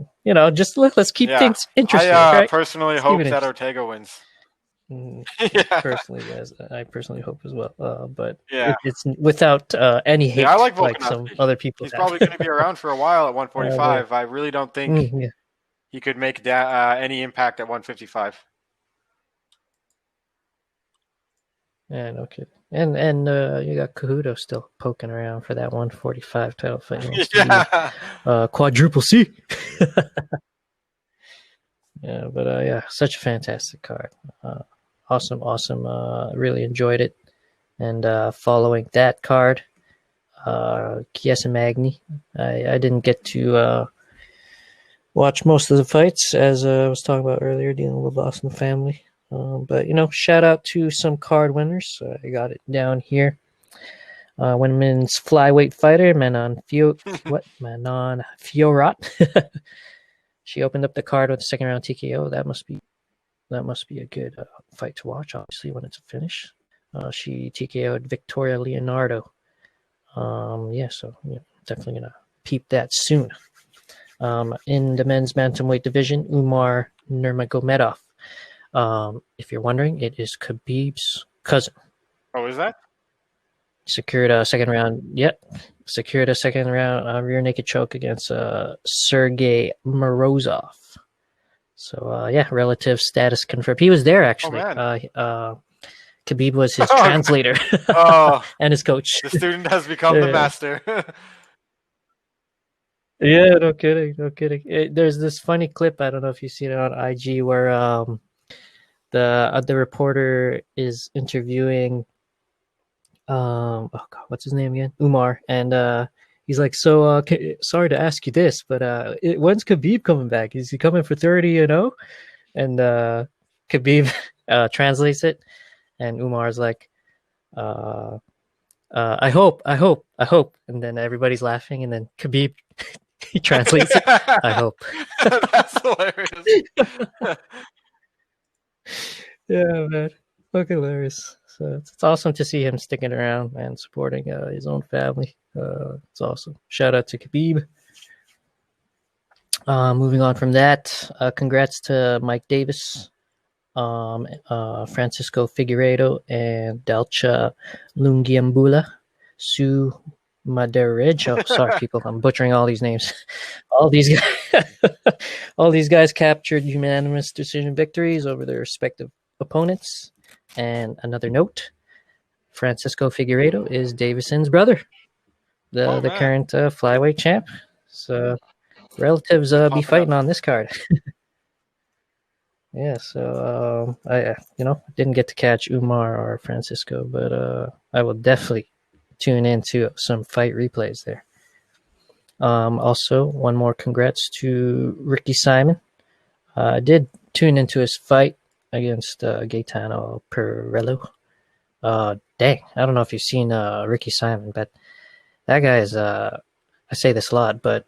just let's keep Yeah. things interesting, I right? personally Let's keep hope it that interesting. Ortega wins. Yeah. Personally, yes, I personally hope as well. But Yeah. it's without any Yeah, I hate like like some Volkanovski. other people He's have. probably going to be around for a while at But, 145. I really don't think yeah. he could make any impact at 155. Yeah, no kidding. And you got Cahuto still poking around for that 145 title fight. He wants to be Yeah. quadruple C. Yeah, but yeah, such a fantastic card. Awesome. Really enjoyed it. And following that card, Chiesa Magny. I didn't get to watch most of the fights, as I was talking about earlier, dealing with loss in the family. But shout out to some card winners. I got it down here. Women's flyweight fighter Manon Fiorat. She opened up the card with a second round TKO. That must be a good fight to watch. Obviously, when it's a finish, she TKO'd Victoria Leonardo. So definitely gonna peep that soon. In the men's bantamweight division, Umar Nurmagomedov. If you're wondering, it is Khabib's cousin. Oh, is that? Secured a second round. Yep, secured a second round rear naked choke against Sergey Morozov. So relative status confirmed. He was there actually. Oh, man. Khabib was his translator and his coach. The student has become the master. Yeah, no kidding. There's this funny clip. I don't know if you've seen it on IG where the reporter is interviewing oh god, what's his name again? Umar, and he's like, so sorry to ask you this, but when's Khabib coming back? Is he coming for 30-0? And Khabib translates it, and Umar's like, I hope, and then everybody's laughing, and then Khabib he translates it. I hope. That's hilarious. Yeah, man, fucking hilarious. So it's awesome to see him sticking around and supporting his own family. It's awesome. Shout out to Khabib. Moving on from that, congrats to Mike Davis, Francisco Figueiredo, and Dalcha Lungiambula, Sue Maderej. Oh, sorry, people, I'm butchering all these names. All these guys captured unanimous decision victories over their respective opponents. And another note: Francisco Figueiredo is Davison's brother, the current flyweight champ. So relatives be fighting on this card. Yeah, so I didn't get to catch Umar or Francisco, but I will definitely tune into some fight replays there. Also, one more congrats to Ricky Simon. I did tune into his fight against Gaetano Perello. Dang, I don't know if you've seen Ricky Simon, but that guy is, I say this a lot, but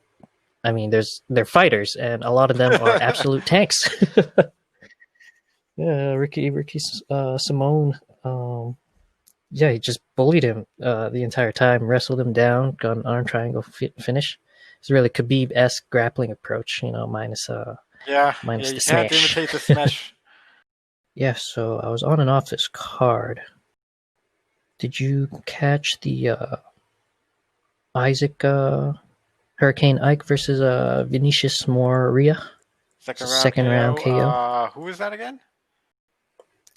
I mean, they're fighters, and a lot of them are absolute tanks. Yeah, Ricky Simone. He just bullied him the entire time, wrestled him down, got an arm triangle finish. It's really Khabib-esque grappling approach, minus the you smash. can't imitate the smash. Yeah, so I was on and off this card. Did you catch the Isaac Hurricane Ike versus Vinicius Moria? Second round KO. Who is that again?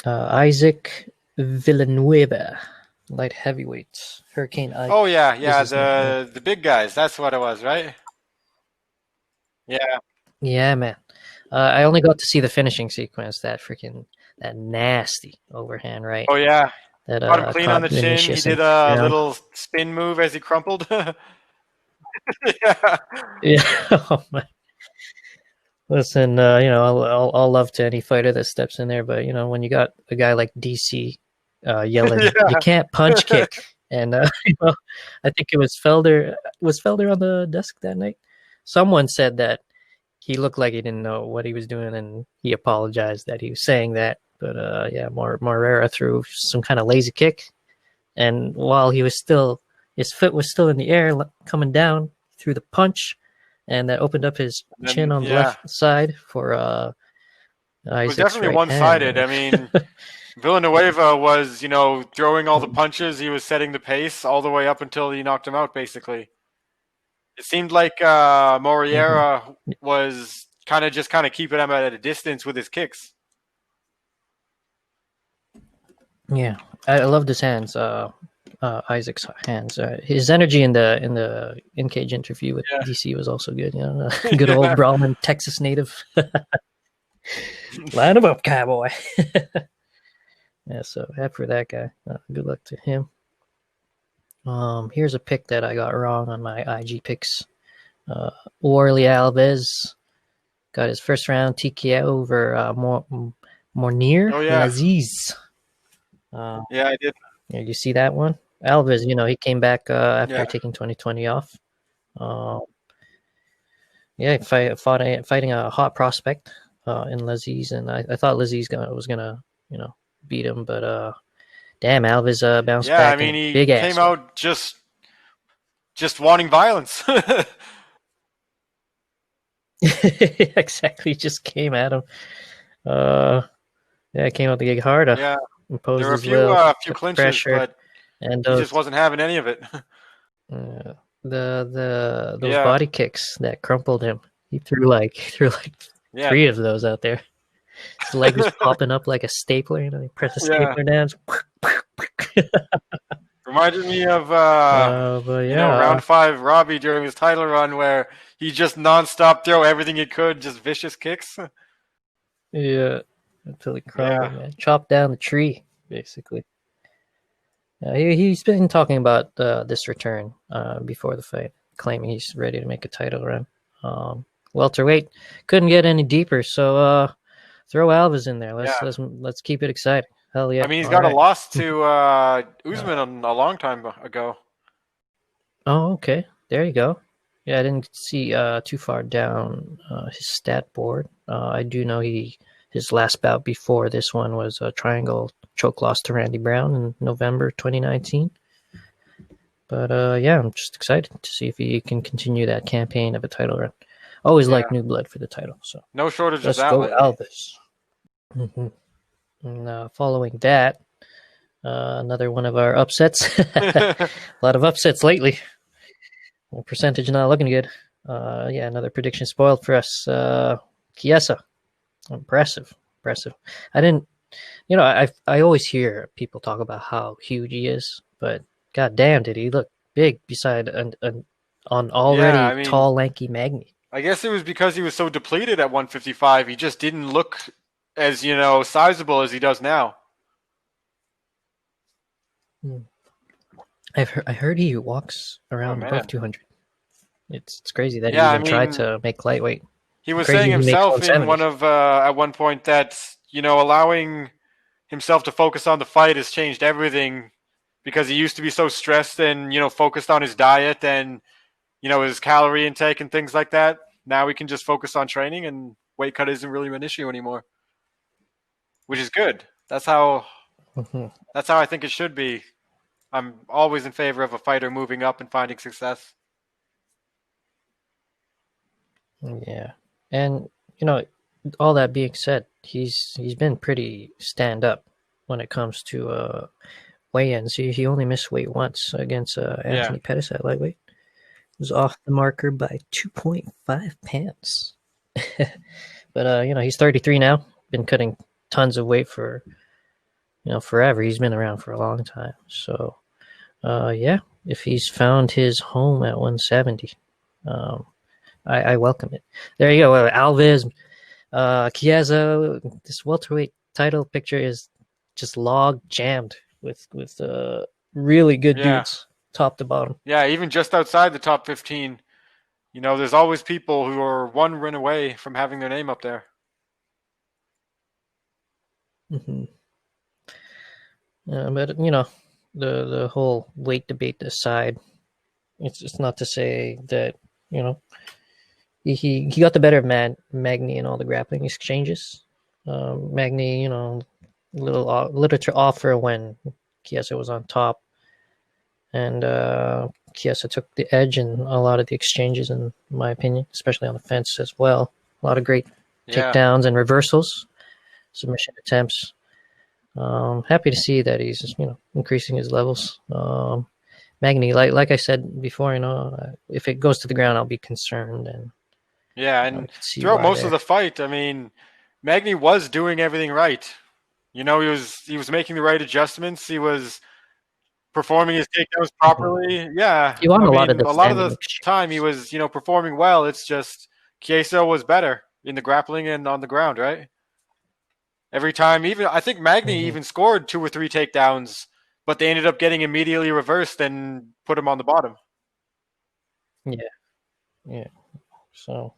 Isaac Villanueva, light heavyweight. Hurricane Ike. Oh yeah, the big guys. That's what it was, right? Yeah. Yeah, man. I only got to see the finishing sequence. That nasty overhand right. Oh yeah. That got him clean on the chin. He did a little spin move as he crumpled. Yeah. Oh, man. Listen, I'll love to any fighter that steps in there, but when you got a guy like DC yelling, you can't punch kick, and I think it was Felder. Was Felder on the desk that night? Someone said that he looked like he didn't know what he was doing, and he apologized that he was saying that But yeah, Moreira threw some kind of lazy kick, and while he was still, his foot was still in the air, coming down, threw the punch, and that opened up his chin And on the left side for it was Isaac's definitely right hand. one-sided. I mean, Villanueva was, throwing all the punches. He was setting the pace all the way up until he knocked him out, basically. It seemed like Mhm. Moreira was kind of keeping him at a distance with his kicks. Yeah, I loved his hands. Isaac's hands. His energy in the in cage interview with Yeah. DC was also good. Good old Yeah. Brahmin, Texas native. Line him up, cowboy. Yeah, so happy for that guy. Good luck to him. Here's a pick that I got wrong on my IG picks. Warley Alves got his first round TKO over Mornir Oh yeah. Laziz. Uh, Yeah, I did. yeah, you see that one? Alves, he came back after Yeah. taking 2020 off. Uh, yeah, fighting a hot prospect in Laziz, and I thought Laziz was gonna, beat him, but damn, Alves bounced Yeah, I back in mean, a he big came ass way. out just wanting violence. Exactly, just came at him. Uh, yeah, came out to get harder, Yeah. There imposed were a his will, few kept the clinches, pressure, but and he just wasn't having any of it. uh, those Yeah. body kicks that crumpled him. He threw like Yeah. three of those out there. His leg was popping up like a stapler. He pressed the Yeah. stapler down. Reminded me of But yeah, round 5 Robbie during his title run where he just nonstop throw everything he could, just vicious kicks. yeah, until he Yeah. crumbled, man. Chopped down the tree, basically. He's been talking about this return before the fight, claiming he's ready to make a title run. Welterweight couldn't get any deeper, so throw Alves in there. Yeah. Let's keep it exciting. Hell I yeah! mean, he's All got a right. loss to Uh, Usman a long time ago. oh, okay. There you go. Yeah, I didn't see too far down his stat board. I do know his last bout before this one was a triangle choke loss to Randy Brown in November 2019. But yeah, I'm just excited to see if he can continue that campaign of a title run. Always Yeah. like new blood for the title. So No shortage of let's that go, lately. Alves. And following that, another one of our upsets. A lot of upsets lately. The percentage not looking good. Yeah, another prediction spoiled for us. Chiesa, impressive. I didn't, I always hear people talk about how huge he is, but god damn, did he look big beside an on Yeah, I already mean, tall, lanky Magny. I guess it was because he was so depleted at 155. He just didn't look as, sizable as he does now. Hmm. I heard he walks Oh around above man. 200. It's crazy that he Yeah, I even tried mean, to make lightweight. he was saying Crazy he makes himself in 170. one of at one point that, allowing himself to focus on the fight has changed everything because he used to be so stressed and, focused on his diet and, his calorie intake and things like that. Now he can just focus on training and weight cut isn't really an issue anymore, which is good. Mhm. That's how I think it should be. I'm always in favor of a fighter moving up and finding success. Yeah, and all that being said, he's been pretty stand up when it comes to weigh-ins. He only missed weight once against Yeah. Anthony Pettis at lightweight. He was off the marker by 2.5 pounds. But he's 33 now. Been cutting tons of weight for forever. He's been around for a long time. So yeah, if he's found his home at 170, um, I welcome it. There you go. Alves, Chiesa. This welterweight title picture is just log jammed with really good Yeah. dudes, top to bottom. Yeah, even just outside the top 15, there's always people who are one win away from having their name up there. Hmm. But the whole weight debate aside, it's not to say that you know he got the better of Magny in all the grappling exchanges. Magny, little to offer when Chiesa was on top, and Chiesa took the edge in a lot of the exchanges, in my opinion, especially on the fence as well. A lot of great Yeah. takedowns and reversals, submission attempts. Happy to see that he's increasing his levels. Magny, like I said before, if it goes to the ground, I'll be concerned, and Yeah, we and can see throughout why most of there. the fight, I mean, Magny was doing everything right. You know, he was making the right adjustments. He was performing his takedowns Mhm. properly. Yeah, He won I a lot of mean, the a lot of standing the time he exchanges. was, performing well. It's just Chiesa was better in the grappling and on the ground, right? Every time, even I think Magny Hmm. even scored 2 or 3 takedowns, but they ended up getting immediately reversed and put him on the bottom. Yeah, yeah. So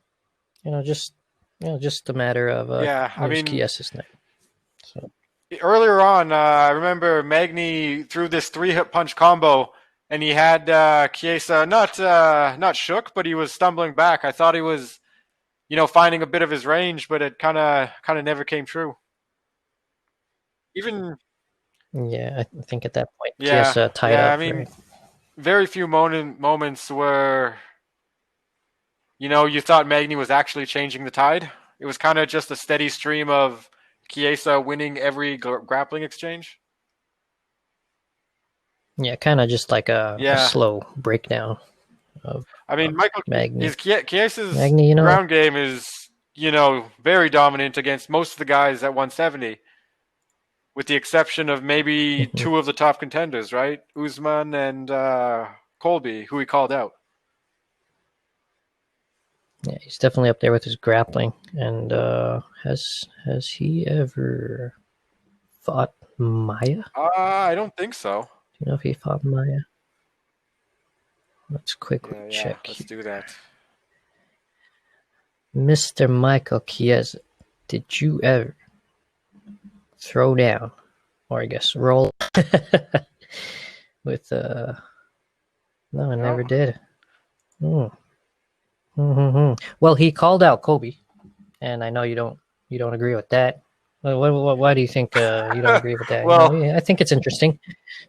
just just a matter of Yeah, it I was mean, Chies's night. So earlier on, I remember Magny threw this 3 hit punch combo, and he had Chiesa not shook, but he was stumbling back. I thought he was, finding a bit of his range, but it kind of never came true. Even yeah, I think at that point yeah, Chiesa tied yeah. I up, mean, right? very few moments where you thought Magny was actually changing the tide. It was kind of just a steady stream of Chiesa winning every grappling exchange. Yeah, kind of just like a Yeah, slow breakdown of I mean, Michael, Magny. Chiesa's Magny, ground game is, very dominant against most of the guys at 170, with the exception of maybe mhm. two of the top contenders, right? Usman and Colby, who he called out. Yeah, he's definitely up there with his grappling. And has he ever fought Maya? I don't think so. Do you know if he fought Maya? Let's quickly Yeah, yeah. check Let's here. do that. Mr. Michael Chiesa, did you ever throw down, or I guess roll with no, I never No. did. Hmm. Well, he called out Kobe, and I know you don't agree with that. Why do you think you don't agree with that? Well, Yeah, I think it's interesting.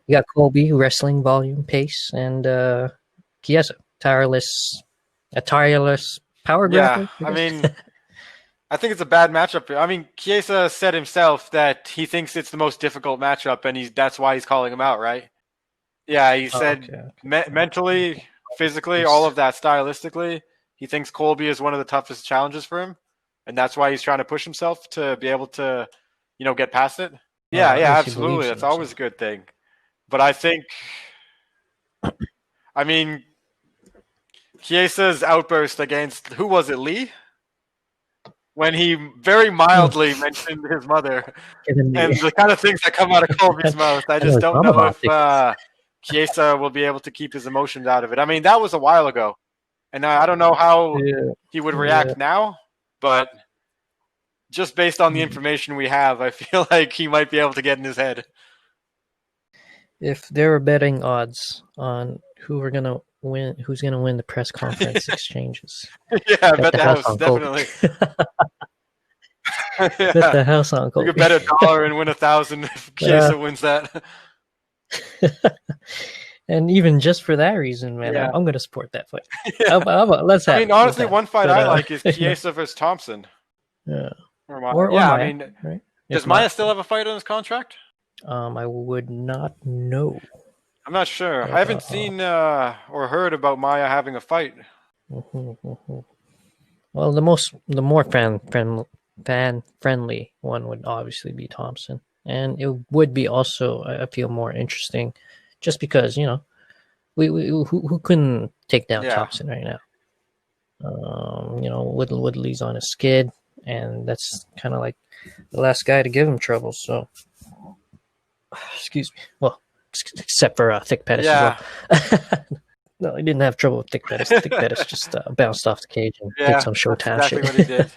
You got Kobe, wrestling volume, pace, and Chiesa, tireless power yeah. grappler, I I guess. mean, I think it's a bad matchup. I mean, Chiesa said himself that he thinks it's the most difficult matchup, and that's why he's calling him out, right? Yeah, he Oh, said okay, okay, mentally, okay. physically, all Pace. of that stylistically, he thinks Colby is one of the toughest challenges for him, and that's why he's trying to push himself to be able to, get past it. Yeah, Well, at yeah, least he absolutely. believes in That's always himself. a good thing. But I think, I mean, Chiesa's outburst against who was it, Lee? When he very Hmm. mildly mentioned his mother Given the and the kind of things that come out of Colby's mouth, I I know just his don't mama know bought if tickets. Chiesa will be able to keep his emotions out of it. I mean, that was a while ago, and I don't know how Yeah, he would yeah. react now, but just based on the Hmm. information we have, I feel like he might be able to get in his head. If there were betting odds on who's gonna win the press conference exchanges, Yeah, I bet bet the the house house, on Kobe. definitely. Bet Yeah, the house on you could Kobe. bet $1 and win 1,000 if But Chiesa wins that. and even just for that reason, man, Yeah, I'm gonna support that fight. yeah. Let's I have mean, it. Let's honestly, have it. one fight But I like is you know, Chiesa versus Thompson. yeah. Or Or yeah, I Maya, mean, right? does If Maya, Maya still have a fight on his contract? I would not know. I'm not sure. I But haven't seen or heard about Maya having a fight. mhm, mhm. Well, the more fan friendly one would obviously be Thompson, and it would be also I feel more interesting, just because we who couldn't take down Yeah, Thompson right now. Woodley's on a skid, and that's kind of like the last guy to give him trouble. So, excuse me. Well, except for Thick Pettis as well. yeah, No, he didn't have trouble with Thick Pettis. Thick Pettis just bounced off the cage and did yeah. some That's Showtime exactly shit. what he did.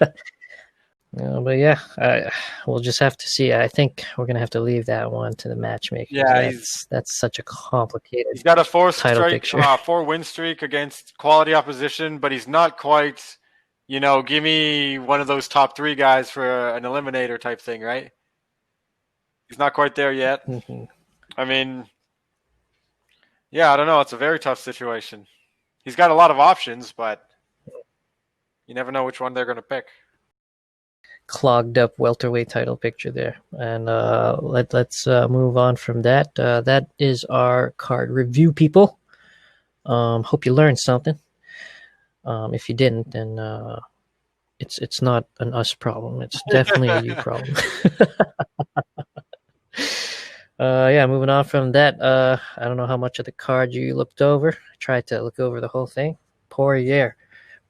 But yeah, we'll just have to see. I think we're gonna have to leave that one to the matchmakers. Yeah, That's such a complicated he's got a four title strike, picture. 4 win streak against quality opposition, but he's not quite. Give me one of those top 3 guys for an eliminator type thing, right? He's not quite there yet. Mhm. I mean, yeah, I don't know. It's a very tough situation. He's got a lot of options, but you never know which one they're going to pick. Clogged up welterweight title picture there. And let's move on from that. That is our card review, people. Hope you learned something. If you didn't, then it's not an us problem. It's definitely a you problem. Yeah, moving on from that. I don't know how much of the card you looked over. I tried to look over the whole thing. Poirier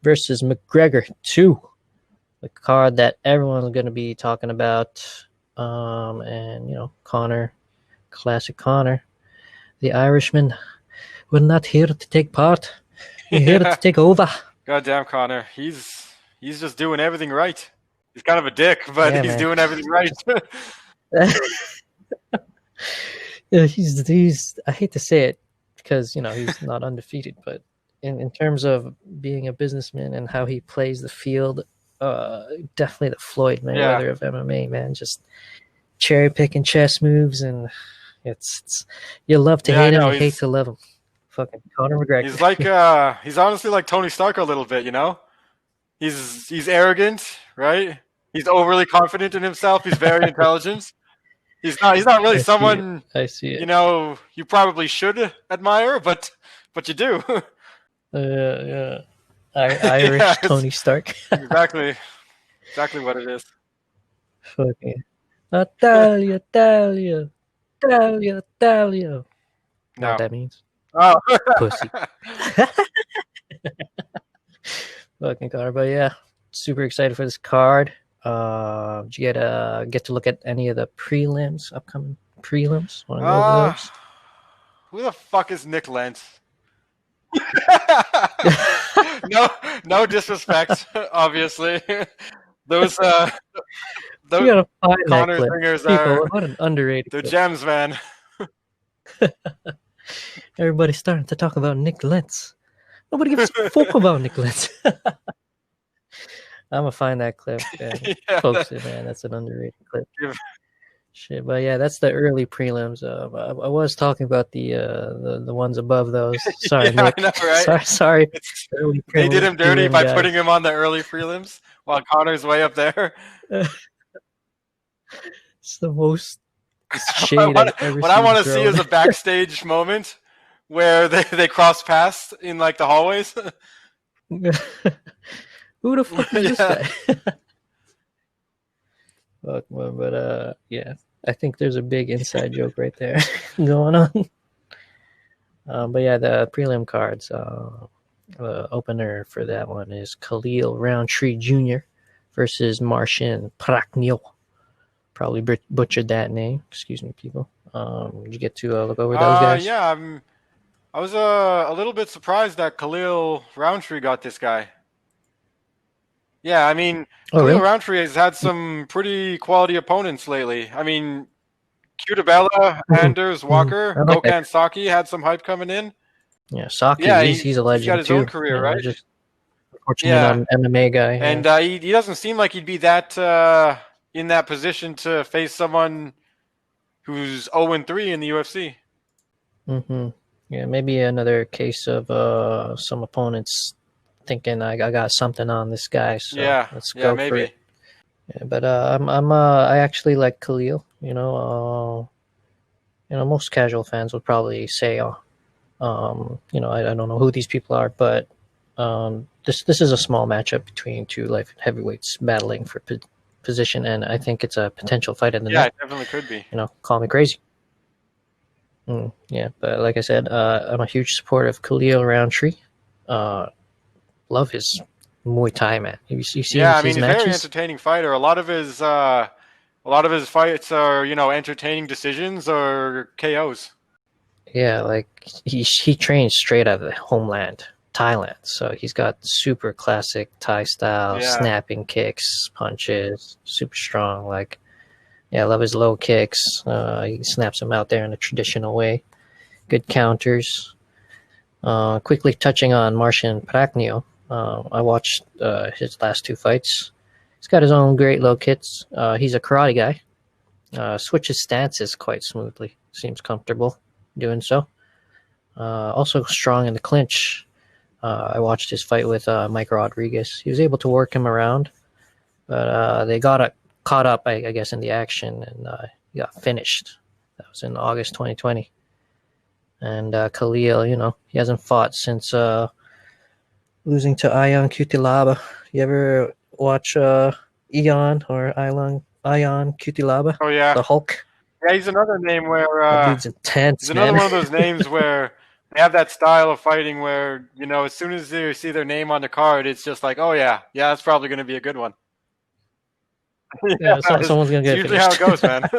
versus McGregor 2. The card that everyone's going to be talking about. And, Conor, classic Conor, the Irishman, we're not here to take part. We're here to take over. Goddamn Conor. He's just doing everything right. He's kind of a dick, but Yeah, he's man. doing everything right. Yeah, he's I hate to say it because he's not undefeated, but in terms of being a businessman and how he plays the field, definitely the Floyd Mayweather of MMA, man. Just cherry picking chess moves, and it's you love to hate him, you hate to love him. Fucking Conor McGregor. He's like he's honestly like Tony Stark a little bit, He's arrogant, right? He's overly confident in himself. He's very intelligent. He's not really someone I see it. You probably should admire, but you do. Yeah. Irish Tony Stark. Exactly what it is. Fucking Italia. Know what that means? Oh, pussy. Fucking card, but yeah, super excited for this card. Did you get to look at any of the upcoming prelims? Want to go over those? Who the fuck is Nick Lentz? No disrespect, obviously. Those Conor singers are what an underrated. They're gems, man. Everybody's starting to talk about Nick Lentz. Nobody gives a fuck about Nick Lentz. I'm gonna find that clip and post it, man. That's an underrated clip. Shit, but yeah, that's the early prelims. I was talking about the ones above those. Sorry, Nick. I know, right? Sorry. They did him dirty by putting him on the early prelims while Conor's way up there. It's the most shade I've ever seen. What I want to see is a backstage moment where they cross paths in like the hallways. Who the fuck is this guy? Fuck, man, but yeah, I think there's a big inside joke right there going on. But yeah, the prelim cards. The opener for that one is Khalil Roundtree Jr. versus Marcin Prachnio. Probably butchered that name. Excuse me, people. Did you get to look over those guys? Yeah, I was a little bit surprised that Khalil Roundtree got this guy. Yeah, I mean, Khalil Roundtree has had some pretty quality opponents lately. I mean, Cutabella, Anders, Walker, Gokhan Saki had some hype coming in. Yeah, Saki, he's a legend he's got his own career, right? Just unfortunately not an MMA guy. And he doesn't seem like he'd be that in that position to face someone who's 0-3 in the UFC. Mm-hmm. Yeah, maybe another case of some opponents thinking I got something on this guy, so let's go for it. Yeah, but I actually like Khalil. Most casual fans would probably say, I don't know who these people are, but this is a small matchup between two light heavyweights battling for position, and I think it's a potential fight in the night. Yeah, it definitely could be. Call me crazy. Yeah, but like I said, I'm a huge supporter of Khalil Roundtree. Love his Muay Thai, man. You see his he's matches? A very entertaining fighter. A lot of his fights are entertaining decisions or KOs. Yeah, like he trains straight out of the homeland, Thailand. So he's got super classic Thai style, snapping kicks, punches, super strong. Like, I love his low kicks. He snaps them out there in a traditional way. Good counters. Quickly touching on Marcin Prachnio. I watched his last two fights. He's got his own great low kicks. He's a karate guy. Switches stances quite smoothly. Seems comfortable doing so. Also strong in the clinch. I watched his fight with Mike Rodriguez. He was able to work him around, but they got caught up, I guess, in the action, and he got finished. That was in August 2020. And Khalil, he hasn't fought since losing to Ion Cutelaba. You ever watch Ion Cutelaba? Oh yeah, The Hulk? yeah. He's another name where That dude's intense, he's another man. one of those names where they have that style of fighting where as soon as you see their name on the card, it's just like, oh yeah, that's probably going to be a good one. Yeah, someone's gonna it's get usually finished. how it goes, man.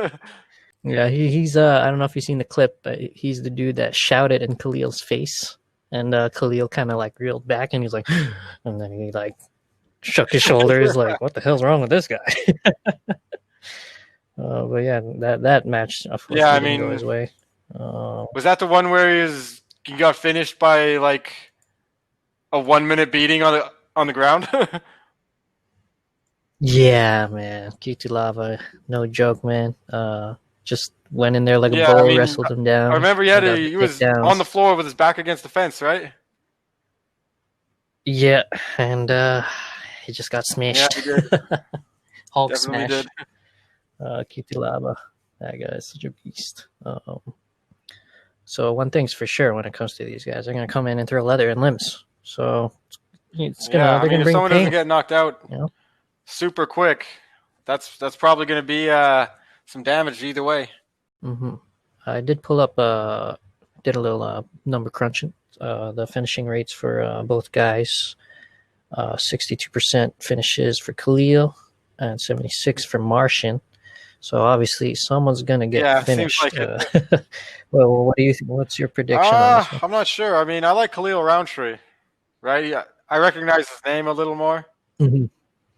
Yeah, he's I don't know if you've seen the clip, but he's the dude that shouted in Khalil's face, and Khalil kind of like reeled back, and he's like, and then he like shook his shoulders, like, what the hell's wrong with this guy? But yeah, that match Yeah, I unfortunately didn't go his mean, way. was that the one where he got finished by like a 1 minute beating on the ground? Yeah, man, QT Lava, no joke, man. Just went in there like a Yeah, I bull, mean, wrestled him down. I remember Got he was on the takedowns. floor with his back against the fence, right? Yeah, and he just got Yeah, smashed. he did. Hulk Definitely smash. did. QT Lava, that guy is such a beast. So one thing's for sure when it comes to these guys, they're gonna come in and throw leather and limbs. So Yeah, I they're mean, gonna if bring someone doesn't pain. get knocked out You know. super quick, that's probably going to be some damage either way. Mm-hmm. I did pull up, did a little number crunching. The finishing rates for both guys: 62% finishes for Khalil and 76 for Martian. So obviously someone's gonna get Yeah, seems finished. like it. Well, what do you think? What's your prediction on this one? I'm not sure. I mean, I like Khalil Roundtree, right? Yeah, I recognize his name a little more. Mm-hmm.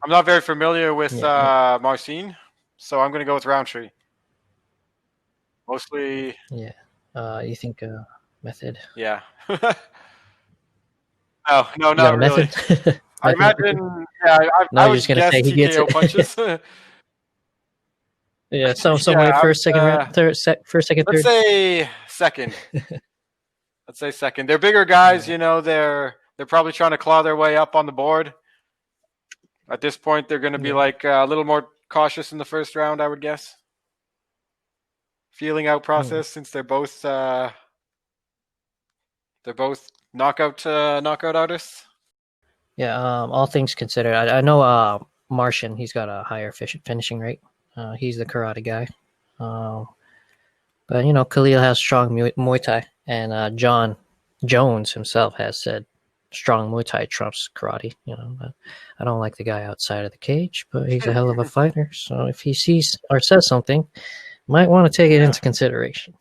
I'm not very familiar with Yeah, Marcin, so I'm going to go with Roundtree. Mostly, yeah. You think method? yeah. No, You got a not really. method? I Method prediction? imagine, yeah, No, I you're would just gonna guess say he gets TKO it. punches. Yeah, Yeah, somewhere first, second round, first, second, let's third. say second. Let's say second. They're bigger guys, Yeah. They're probably trying to claw their way up on the board. At this point, they're going to be Yeah. like a little more cautious in the first round, I would guess. Feeling out process since they're both knockout artists. Yeah, all things considered, I know Martian, he's got a higher finishing rate. He's the karate guy. But, Khalil has strong Muay Thai, and John Jones himself has said strong Muay Thai trumps karate. But I don't like the guy outside of the cage, but he's a hell of a fighter. So if he sees or says something, might want to take it into consideration.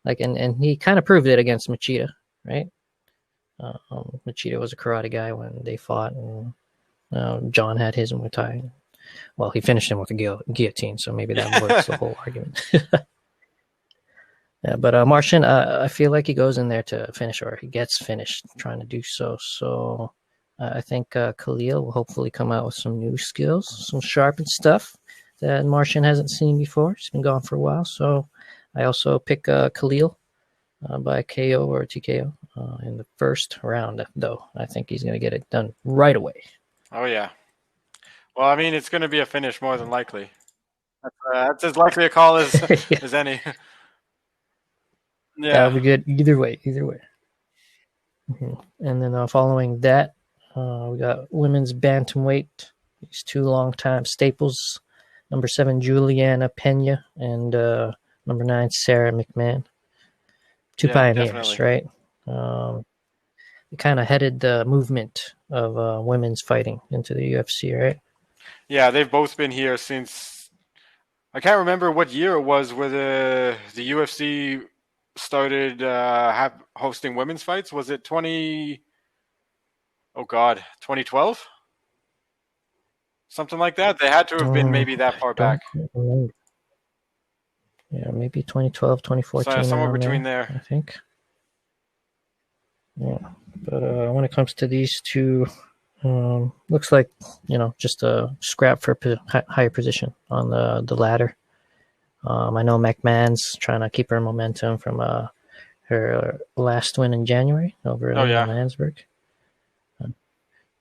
And he kind of proved it against Machida, right? Machida was a karate guy when they fought, and John had his Muay Thai. Well, he finished him with a guillotine, so maybe that works the whole argument. Yeah, but Martian, I feel like he goes in there to finish, or he gets finished trying to do so. So I think Khalil will hopefully come out with some new skills, some sharpened stuff that Martian hasn't seen before. He's been gone for a while. So I also pick Khalil by KO or TKO in the first round, though. I think he's going to get it done right away. Oh, yeah. Well, I mean, it's going to be a finish more than likely. That's as likely a call as, Yeah. as any. Yeah. That'll be good either way. Mm-hmm. And then following that, we got women's bantamweight. These two long-time staples, number 7 Juliana Pena and number 9 Sarah McMahon. Two pioneers, definitely. right? They kind of headed the movement of women's fighting into the UFC, right? Yeah, they've both been here since I can't remember what year it was where the UFC started hosting women's fights. Was it 2012? Something like that. They had to have been maybe that far back. Yeah, maybe 2012, 2014. Somewhere between there, I think. Yeah, but when it comes to these two, looks like just a scrap for higher position on the ladder. I know McMahon's trying to keep her momentum from her last win in January over Oh Lena yeah, Landsberg.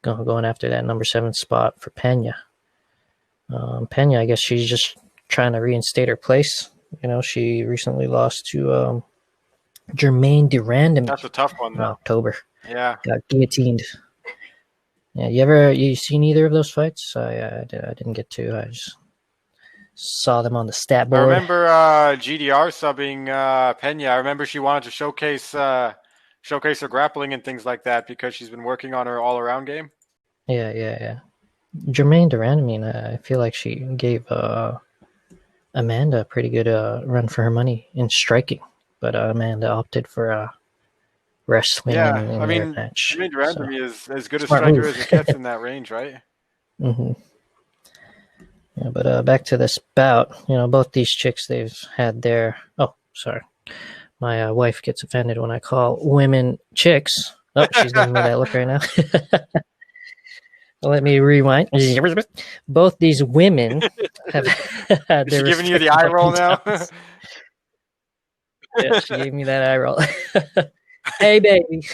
Going after that number 7 spot for Pena. Pena, I guess she's just trying to reinstate her place. She recently lost to Jermaine Durandamy that's a tough one in though. October. Yeah, Got guillotined. Yeah, you seen either of those fights? I didn't get to. I just saw them on the stat I board. remember GDR subbing Pena. I remember she wanted to showcase her grappling and things like that because she's been working on her all around game. Yeah. Jermaine Durandamy, I feel like she gave Amanda a pretty good run for her money in striking, but Amanda opted for wrestling Yeah, I in their mean, match. Jermaine So Durandamy is as good a smart striker move. as it gets in that range, right? hmm Yeah, but back to this bout. Both these chicks, they've had their. Oh, sorry. My wife gets offended when I call women chicks. Oh, she's giving me that look right now. Let me rewind. Both these women have had Is she their giving you the respective eye up roll and now? downs. Yeah, she gave me that eye roll. Hey, baby.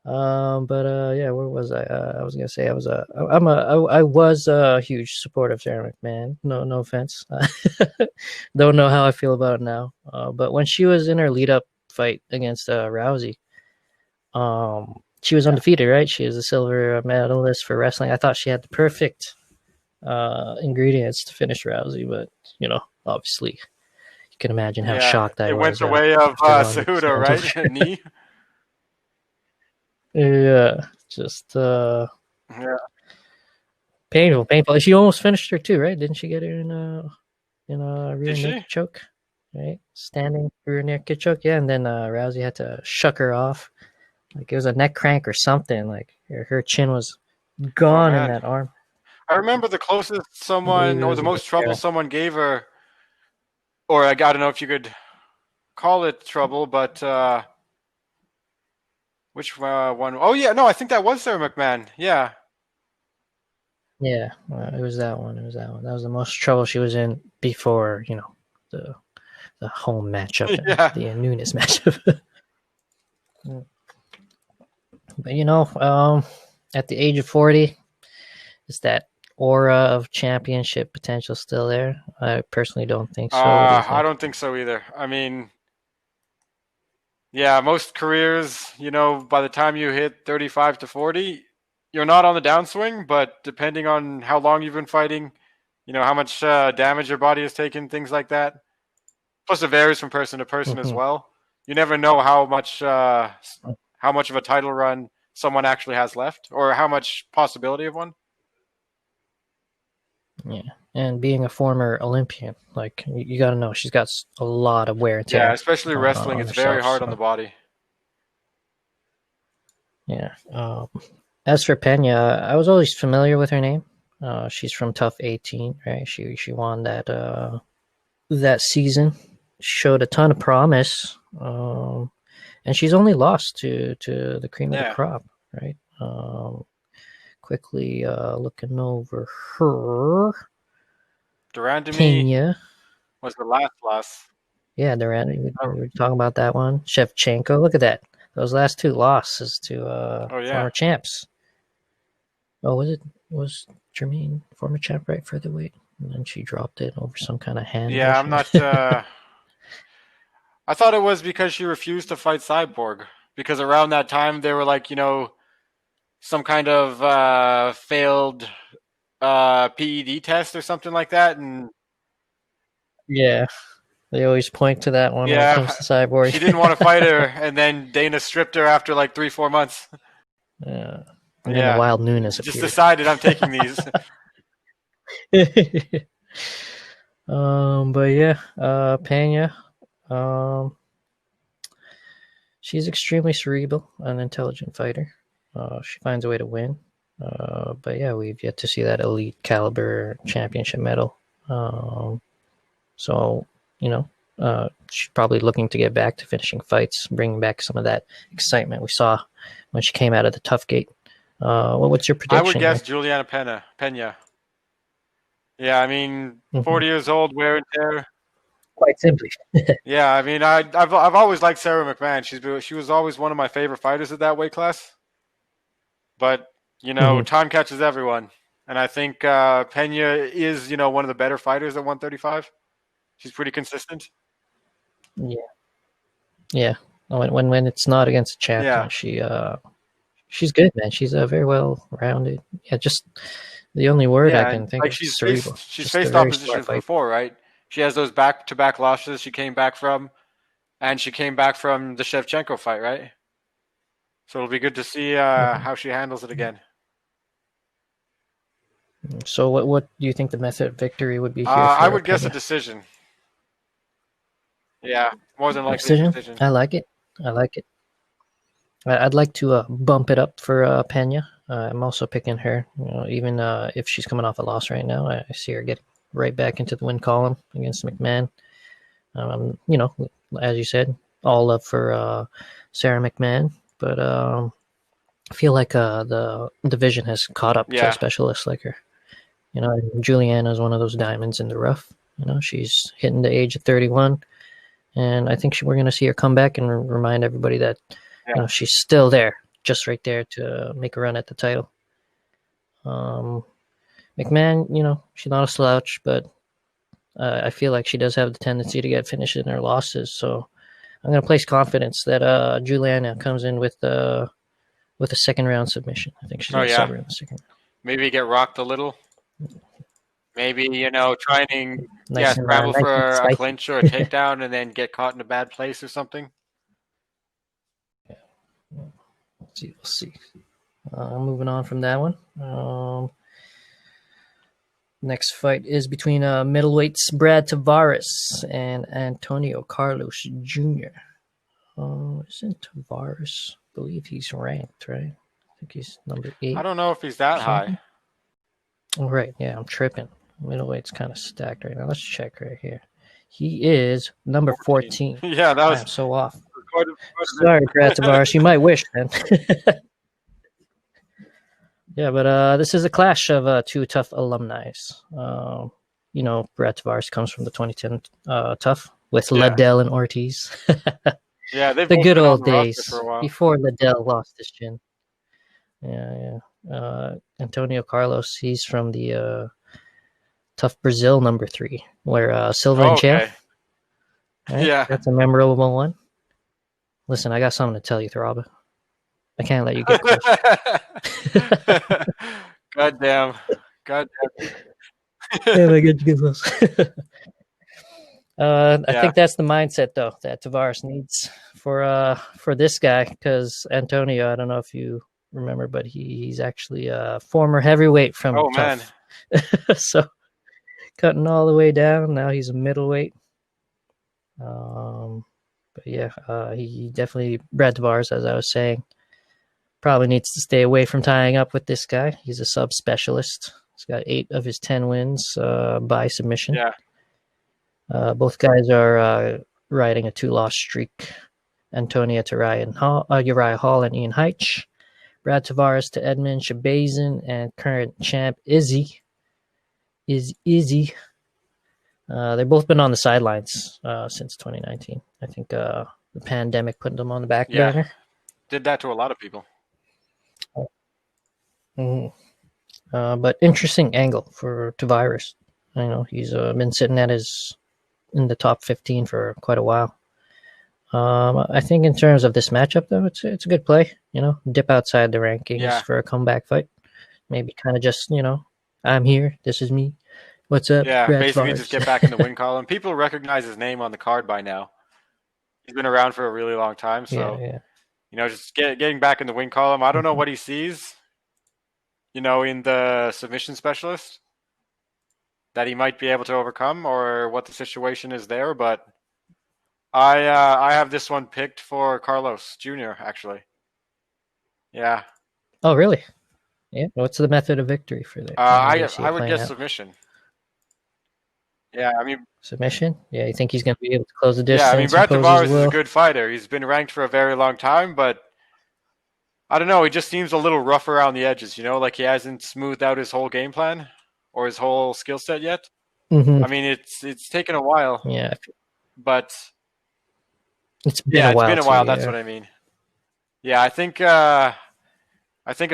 But yeah, where was I? I was gonna say I was a huge supporter of Sarah McMahon. No offense. Don't know how I feel about it now. But when she was in her lead up fight against Rousey, she was undefeated, right? She was a silver medalist for wrestling. I thought she had the perfect ingredients to finish Rousey, but obviously, you can imagine how Yeah, shocked I it went was the way of after Ronda Cejudo, stands over. right? Knee. Yeah, just Yeah. painful. She almost finished her too, right? Didn't she get her in a rear Did she? naked choke? Right, standing rear naked choke. Yeah, and then Rousey had to shuck her off. Like it was a neck crank or something. Like her chin was Oh gone in man, that arm. I remember the closest I believe someone it or was the against most trouble someone gave her, or I don't know if you could call it trouble, but which one? Oh yeah, no, I think that was Sarah McMahon. Yeah, Yeah, it was that one. It was that one. That was the most trouble she was in before the the home matchup and yeah, the Nunes matchup. But at the age of 40, is that aura of championship potential still there? I personally don't think so. What do you I think? don't think so either. I mean, yeah, most careers, by the time you hit 35 to 40, you're not on the downswing, but depending on how long you've been fighting, how much damage your body has taken, things like that. Plus, it varies from person to person as hmm well. You never know how much of a title run someone actually has left, or how much possibility of one. Yeah, and being a former Olympian, like you got to know, she's got a lot of wear and Yeah, tear especially wrestling, on it's very herself. hard on the So body. yeah. As for Pena, I was always familiar with her name. She's from Tough 18, right? She won that season, showed a ton of promise, and she's only lost to the cream of the Yeah, crop, right? Quickly looking over her, Durandamy Pena. was the last loss. Yeah, Durant. We Oh, were talking about that one. Shevchenko. Look at that. Those last two losses to oh yeah, former champs. Oh, was Jermaine former champ right featherweight? And then she dropped it over some kind of hand yeah. I'm motion. not. I thought it was because she refused to fight Cyborg because around that time they were like, some kind of failed PED test or something like that, and Yeah, they always point to that one when it yeah, comes to Cyborg. she didn't want to fight her, and then Dana stripped her after like 3-4 months. Yeah. And then the Yeah, wild Nunes she just appeared. decided I'm taking these. But yeah, Pena, um, she's extremely cerebral, an intelligent fighter. She finds a way to win. But yeah, we've yet to see that elite caliber championship medal. So, you know, she's probably looking to get back to finishing fights, bringing back some of that excitement we saw when she came out of the tough gate. What's your I would prediction guess here? Juliana Pena. Pena. Yeah, I mean, Hmm. 40 years old, wear and tear. Quite simply. Yeah, I mean, I've always liked Sarah McMahon. She was always one of my favorite fighters at that weight class. But Hmm. time catches everyone, and I think Pena is one of the better fighters at 135. She's pretty consistent. Yeah, yeah. When it's not against a champ, Yeah, she's good, man. She's very well rounded. Yeah, just the only word I yeah, and can think like of is cerebral. she's Just a faced very smart opposition fight. before, right? She has those back-to-back losses she came back from, and she came back from the Shevchenko fight, right? So it'll be good to see Hmm. how she handles it again. So, what do you think the method of victory would be here I for would guess a Pena? decision. Yeah, more than likely a Decision. decision. I like it. I like it. I'd like to bump it up for Pena. I'm also picking her. Even if she's coming off a loss right now, I see her getting right back into the win column against McMahon. As you said, all up for Sarah McMahon, but I feel like the division has caught up to Yeah, specialists like her. And Juliana is one of those diamonds in the rough. She's hitting the age of 31, and I think we're going to see her come back and remind everybody that yeah. she's still there, just right there to make a run at the title. Um, McMahon, she's not a slouch, but I feel like she does have the tendency to get finished in her losses. So I'm going to place confidence that Juliana comes in with a second round submission. I think she's Oh going to sub yeah. her in the second Maybe get rocked a little. Maybe try and round. scramble Nice and for a spicy. clinch or a takedown, and then get caught in a bad place or something. Let's see. We'll see. Moving on from that one. Next fight is between middleweights Brad Tavares and Antonio Carlos Jr. Isn't Tavares? I believe he's ranked, right? I think he's number I 8 don't know if he's or that high. something. Oh, right. Yeah, I'm tripping. Middleweight's kind of stacked right now. Let's check right here. He is number 14. 14. Yeah, that I was am so off. quite Sorry, Brad a bit. Tavares. You might wish, man. Yeah, but this is a clash of two tough alumni. Brad Tavares comes from the 2010 tough with Yeah, Liddell and Ortiz. yeah, they've The both good been on old the roster days for a while. before Liddell lost his chin. Yeah, yeah. Antonio Carlos, he's from the tough Brazil number 3, where Silva and Oh, Chael, okay. right? Yeah. That's a memorable one. Listen, I got something to tell you, Throb. I can't let you get close. God damn. God Yeah, damn. I get you get close. I Yeah. think that's the mindset though that Tavares needs for this guy because Antonio. I don't know if you remember, but he's actually a former heavyweight from Oh man. Tough, so cutting all the way down. Now he's a middleweight. But yeah, he definitely Brad Tavares, as I was saying, probably needs to stay away from tying up with this guy. He's a sub specialist. He's got 8 of his 10 wins by submission. Yeah. Both guys are riding a 2-loss streak. Antonia to Uriah Hall and Ian Heitch. Brad Tavares to Edmund Shabazin and current champ Izzy. They've both been on the sidelines since 2019. I think the pandemic put them on the back Yeah. burner. Did that to a lot of people. Mhm. But interesting angle for Tavares. He's been sitting in the top 15 for quite a while. I think in terms of this matchup, though, it's a good play. Dip outside the rankings Yeah. for a comeback fight. Maybe kind of just I'm here. This is me. What's up, Yeah. Brad Basically just get back in the Tavares? win column. People recognize his name on the card by now. He's been around for a really long time, Yeah, so yeah. just getting back in the win column. I don't know what he sees, in the submission specialist that he might be able to overcome, or what the situation is there. But I have this one picked for Carlos Jr. Actually. Yeah. Oh, really? Yeah. What's the method of victory for that? How do you see I it would playing guess out? submission. Yeah, I mean, Submission? Yeah. You think he's going to be able to close the yeah, I mean, distance, Brad impose his Tavares is a will? good fighter. He's been ranked for a very long time, but I don't know. He just seems a little rough around the edges. Like he hasn't smoothed out his whole game plan, or his whole skill set yet. Mm-hmm. I mean, it's taken a while, Yeah, but it's been yeah, a it's while been a too. while. That's Yeah. what I mean. Yeah, I think a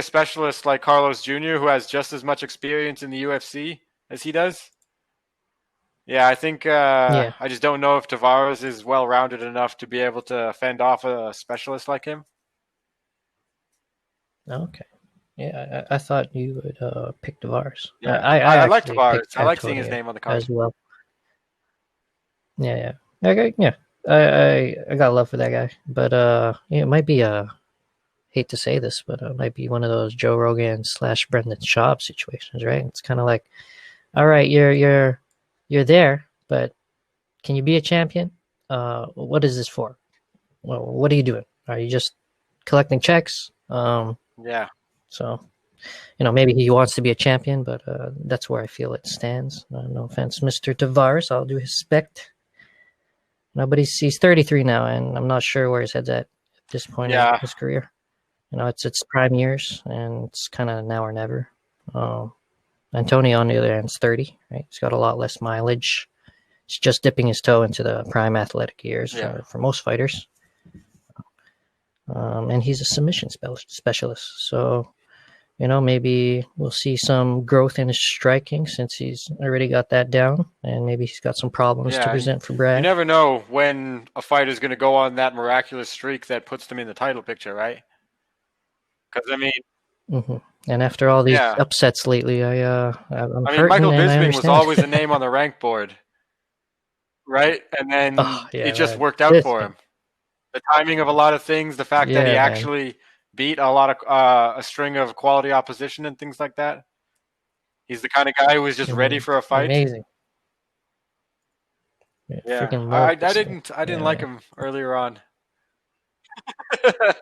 specialist like Carlos Jr., who has just as much experience in the UFC as he does. Yeah, I think Yeah. I just don't know if Tavares is well rounded enough to be able to fend off a specialist like him. Okay. Yeah, I thought you would pick Tavares. Yeah, I I like actually Tavares. picked I like seeing his Antonio name on the card. as well. Yeah, yeah. Okay, yeah. I got love for that guy, but yeah, it might be hate to say this, but it might be one of those Joe Rogan / Brendan Schaub situations, right? It's kind of like, all right, you're there, but can you be a champion? What is this for? Well, what are you doing? Are you just collecting checks? Yeah, So maybe he wants to be a champion, but that's where I feel it stands. No offense, Mr. Tavares. I'll do his spect. No, but he's 33 now, and I'm not sure where his head's at this point in yeah, his career. It's prime years, and it's kind of now or never. Antonio, on the other hand, is 30, right? He's got a lot less mileage. He's just dipping his toe into the prime athletic years yeah. for most fighters. And he's a submission specialist. So, maybe we'll see some growth in his striking since he's already got that down, and maybe he's got some problems to Yeah, present for you Brad. never know when a fighter's going to go on that miraculous streak that puts them in the title picture, right? Because I mean, Hmm. And after all these yeah, upsets lately, I'm I mean, hurting, Michael and I Bisping was understand. always a name on the rank board, right? And Oh then it yeah, just man, worked out for Bisping. him. The timing of a lot of things, the fact that he Yeah, man. actually beat a lot of a string of quality opposition and things like that. He's the kind of guy who was just ready for a fight. Amazing. Yeah, Yeah, freaking love I Bisping. didn't Yeah, like man. him earlier on.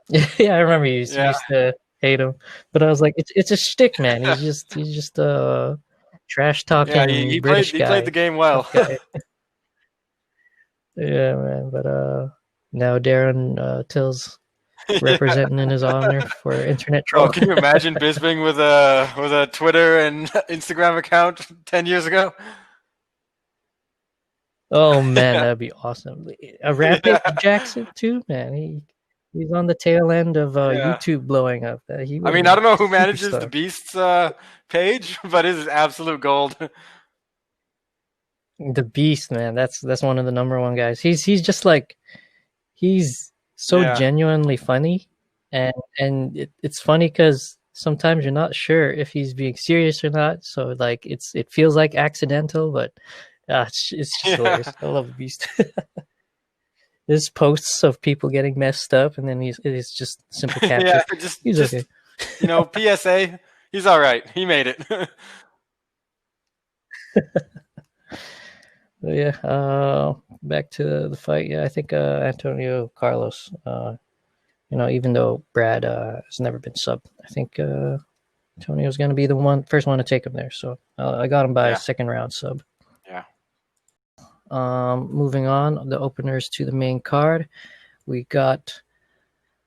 Yeah, I remember you Yeah, used to hate him, but I was like, it's a shtick, man. He's just a trash yeah, talking he British played the guy, game well. tough guy. Yeah, man. But now Darren Till's Yeah. representing in his honor for internet Oh, troll. can you imagine Bisping with a Twitter and Instagram account 10 years ago? Oh man, Yeah, that'd be awesome. A Rampage yeah, Jackson too, man. He's on the tail end of yeah. YouTube blowing up. He I would have mean, I been don't know who a manages the superstar. Beast's page, but it is absolute gold. The Beast, man. That's one of the number one guys. He's just like he's so Yeah, genuinely funny, and it's funny because sometimes you're not sure if he's being serious or not. So like it feels like accidental, but it's just yeah, hilarious. I love the Beast. There's posts of people getting messed up, and then it's just simple yeah. caption. He's Just okay. PSA. He's all right. He made it. But yeah, back to the fight. Yeah, I think Antonio Carlos. Even though Brad has never been subbed, I think Antonio's going to be the first one to take him there. So I got him by Yeah, second round sub. yeah. Moving on, the openers to the main card. We got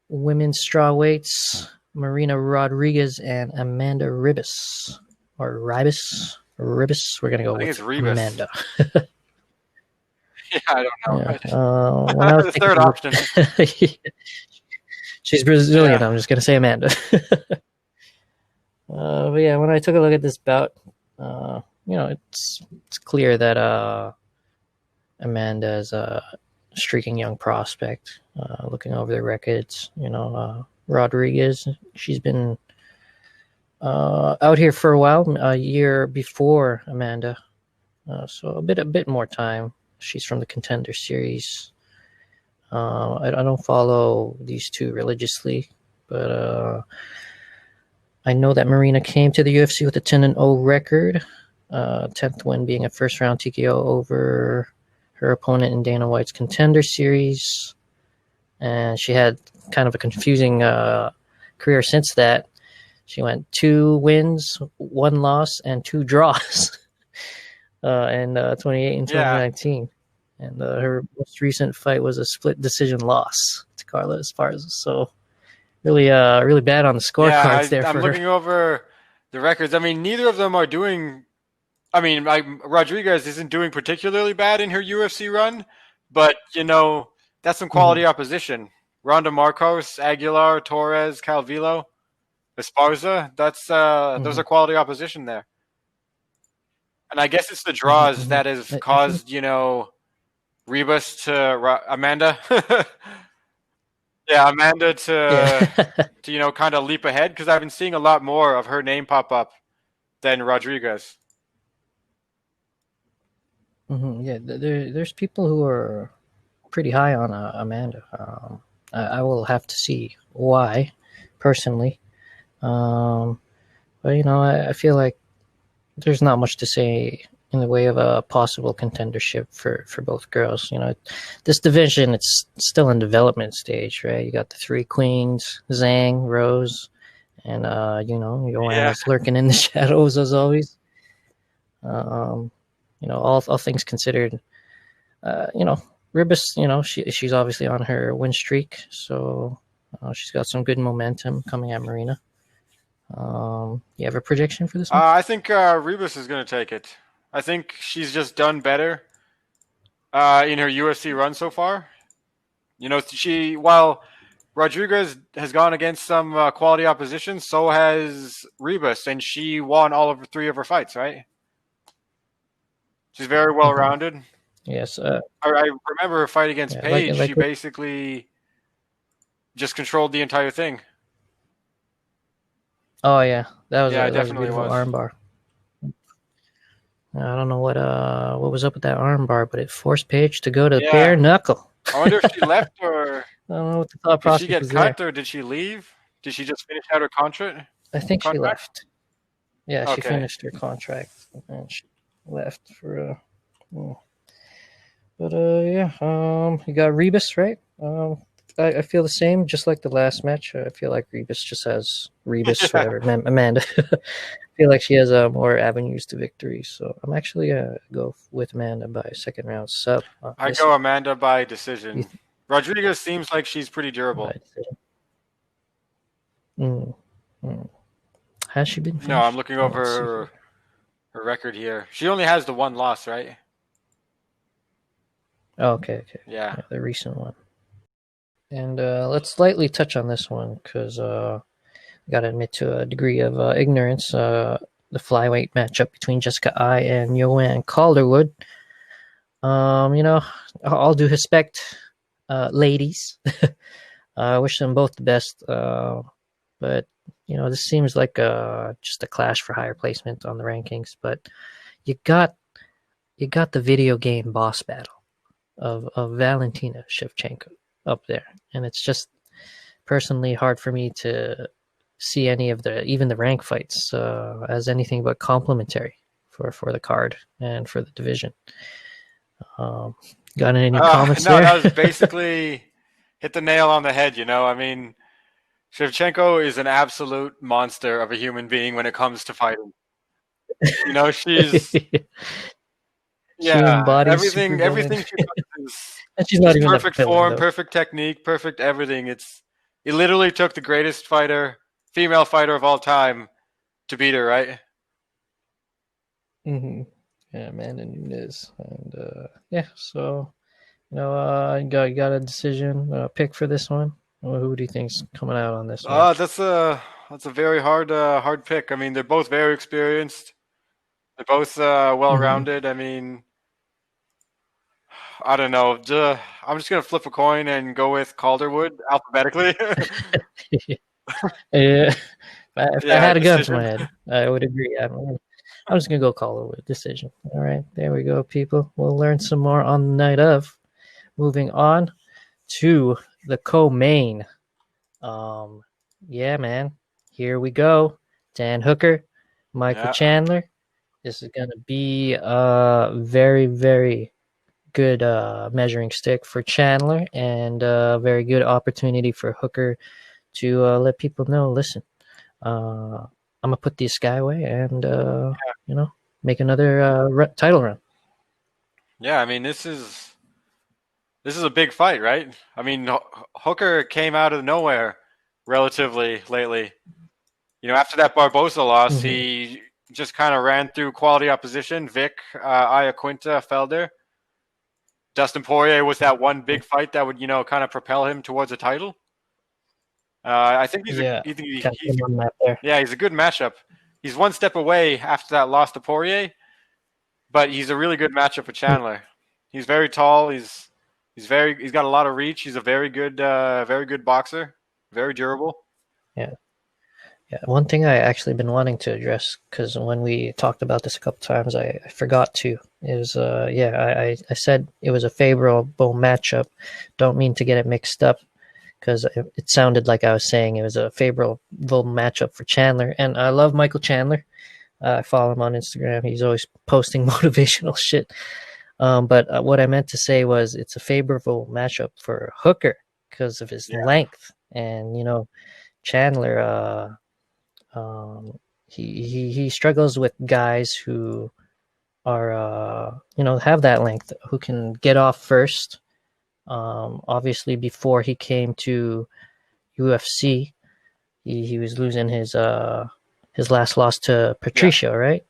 women's strawweights, Marina Rodriguez and Amanda Ribas. Or Ribas. Ribas. We're going to go I think with it's Rebus. Amanda. Yeah, I don't Yeah. know. When I was The taking third a look, option. she's Brazilian. Yeah, I'm just going to say Amanda. But yeah, when I took a look at this bout, it's clear that Amanda is a streaking young prospect. Looking over the records, Rodriguez, she's been out here for a while, a year before Amanda, so a bit more time. She's from the Contender Series. I don't follow these two religiously, but I know that Marina came to the UFC with a 10-0 record, 10th win being a first round TKO over her opponent in Dana White's Contender Series. And she had kind of a confusing career since that. She went 2 wins, 1 loss, and 2 draws in 28 and yeah, 2019. And her most recent fight was a split decision loss to Carla Esparza. So really bad on the yeah. scorecards there I'm for her. looking over the records. I mean, neither of them are doing I mean, Rodriguez isn't doing particularly bad in her UFC run, but that's some Hmm. quality opposition. Ronda Marcos, Aguilar, Torres, Calvillo, Esparza. Those Hmm. are quality opposition there. And I guess it's the Hmm. draws Hmm. that has I think. caused Rebus to Amanda. Yeah, Amanda Yeah. to kind of leap ahead because I've been seeing a lot more of her name pop up than Rodriguez. Yeah. There's people who are pretty high on Amanda. I will have to see why, personally. Um, but I feel like there's not much to say in the way of a possible contendership for both girls. This division, it's still in development stage, right? You got the three queens, Zhang, Rose, and Yeah. Joanna's lurking in the shadows as always. Um, all things considered, you know, Ribis, she's obviously on her win streak, so she's got some good momentum coming at Marina. You have a prediction for this one? I think Rebus is going to take it. I think she's just done better in her UFC run so far. While Rodriguez has gone against some quality opposition, so has Rebus, and she won all of three of her fights, right? She's very well Hmm. rounded. Yes. I remember her fight against Yeah. Like Paige. She like. basically just controlled the entire thing. Oh yeah, that was Yeah, a it that was a definitely beautiful was. armbar. I don't know what was up with that armbar, but it forced Paige to go to bare Yeah. knuckle. I wonder if she left or I don't know what the thought did she process get was there. cut or did she leave? Did she just finish out her contract? I think she Contract? left. Yeah, she Okay. finished her contract and she left for. Mm. But yeah, you got Rebus, right? I feel the same, just like the last match. I feel like Rebus just has Rebus, Yeah. whatever. Amanda. I feel like she has more avenues to victory, so I'm actually gonna go with Amanda by second round sub I this go one. Amanda by You decision. think Rodriguez seems like she's pretty by durable. decision? Mm, mm. Has she been No, I'm finished? looking Let's see over here. her record here. She only has the one loss, right? Oh, okay. Yeah. Yeah, the recent one. And let's lightly touch on this one because I gotta admit to a degree of ignorance. The flyweight matchup between Jessica I and Joanne Calderwood. Um, you know, I'll do respect, ladies. I wish them both the best. But this seems like just a clash for higher placement on the rankings. But you got the video game boss battle of Valentina Shevchenko up there, and it's just personally hard for me to see any of even the rank fights as anything but complimentary for the card and for the division. Um, got any comments No, there? that was basically hit the nail on the head. I mean, Shevchenko is an absolute monster of a human being when it comes to fighting. She's She yeah, embodies everything supervillain, she does and she's not is even a perfect villain form, though. perfect technique, perfect everything. It literally took the greatest female fighter of all time to beat her, right? Hmm. Yeah, Amanda Nunes, and yeah. So you got a decision pick for this one. Well, who do you think's coming out on this one? That's a very hard pick. I mean, they're both very experienced. They're both well Hmm. rounded. I mean, I don't know. I'm just gonna flip a coin and go with Calderwood alphabetically. Yeah, if I Yeah, had a gun to my decision. head, I would agree. I'm just gonna go call it a decision. All right, there we go, people. We'll learn some more on the night of. Moving on to the co-main. Um, yeah, man. Here we go. Dan Hooker, Michael Yeah. Chandler. This is gonna be a very, very good measuring stick for Chandler, and a very good opportunity for Hooker to let people know. Listen, I'm gonna put this guy away, and you know, make another title run. Yeah, I mean, this is a big fight, right? I mean, Hooker came out of nowhere relatively lately. After that Barbosa loss, Hmm. he just kind of ran through quality opposition. Vic, Iaquinta, Felder. Dustin Poirier was that one big fight that would, kind of propel him towards a title. I think Yeah, got him on that there. he's a good matchup. He's one step away after that loss to Poirier, but he's a really good matchup for Chandler. He's very tall. He's got a lot of reach. He's a very good boxer. Very durable. Yeah. Yeah, one thing I actually been wanting to address, because when we talked about this a couple times, I forgot to, is I said it was a favorable matchup. Don't mean to get it mixed up, because it sounded like I was saying it was a favorable matchup for Chandler. And I love Michael Chandler. I follow him on Instagram. He's always posting motivational shit. But what I meant to say was it's a favorable matchup for Hooker because of his length. And, Chandler, he struggles with guys who are, have that length, who can get off first. Obviously, before he came to UFC, he was losing his last loss to Patricio, right?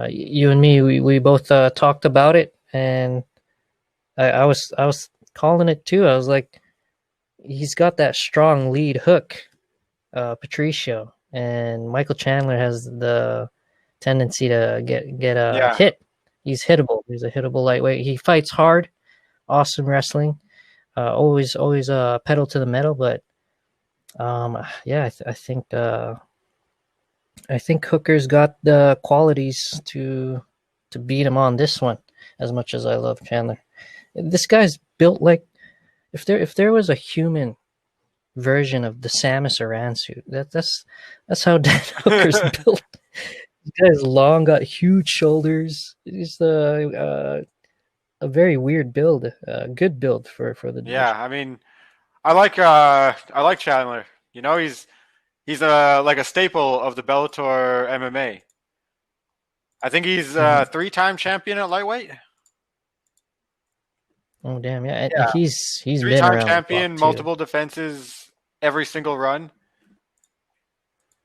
You and me, we both talked about it, and I was calling it too. I was like, he's got that strong lead hook, Patricio, and Michael Chandler has the tendency to get hit. He's hittable. He's a hittable lightweight. He fights hard. Awesome wrestling. Always pedal to the metal. But I think Hooker's got the qualities to beat him on this one. As much as I love Chandler, this guy's built like if there was a human version of the Samus Aran suit. That's how Dan Hooker's built. This guy's long, got huge shoulders. He's a very weird build, good build for the division. Yeah, I mean, I like Chandler. He's like a staple of the Bellator MMA. I think he's a 3-time champion at lightweight. Oh damn, yeah. He's 3-time been around champion, multiple defenses, every single run.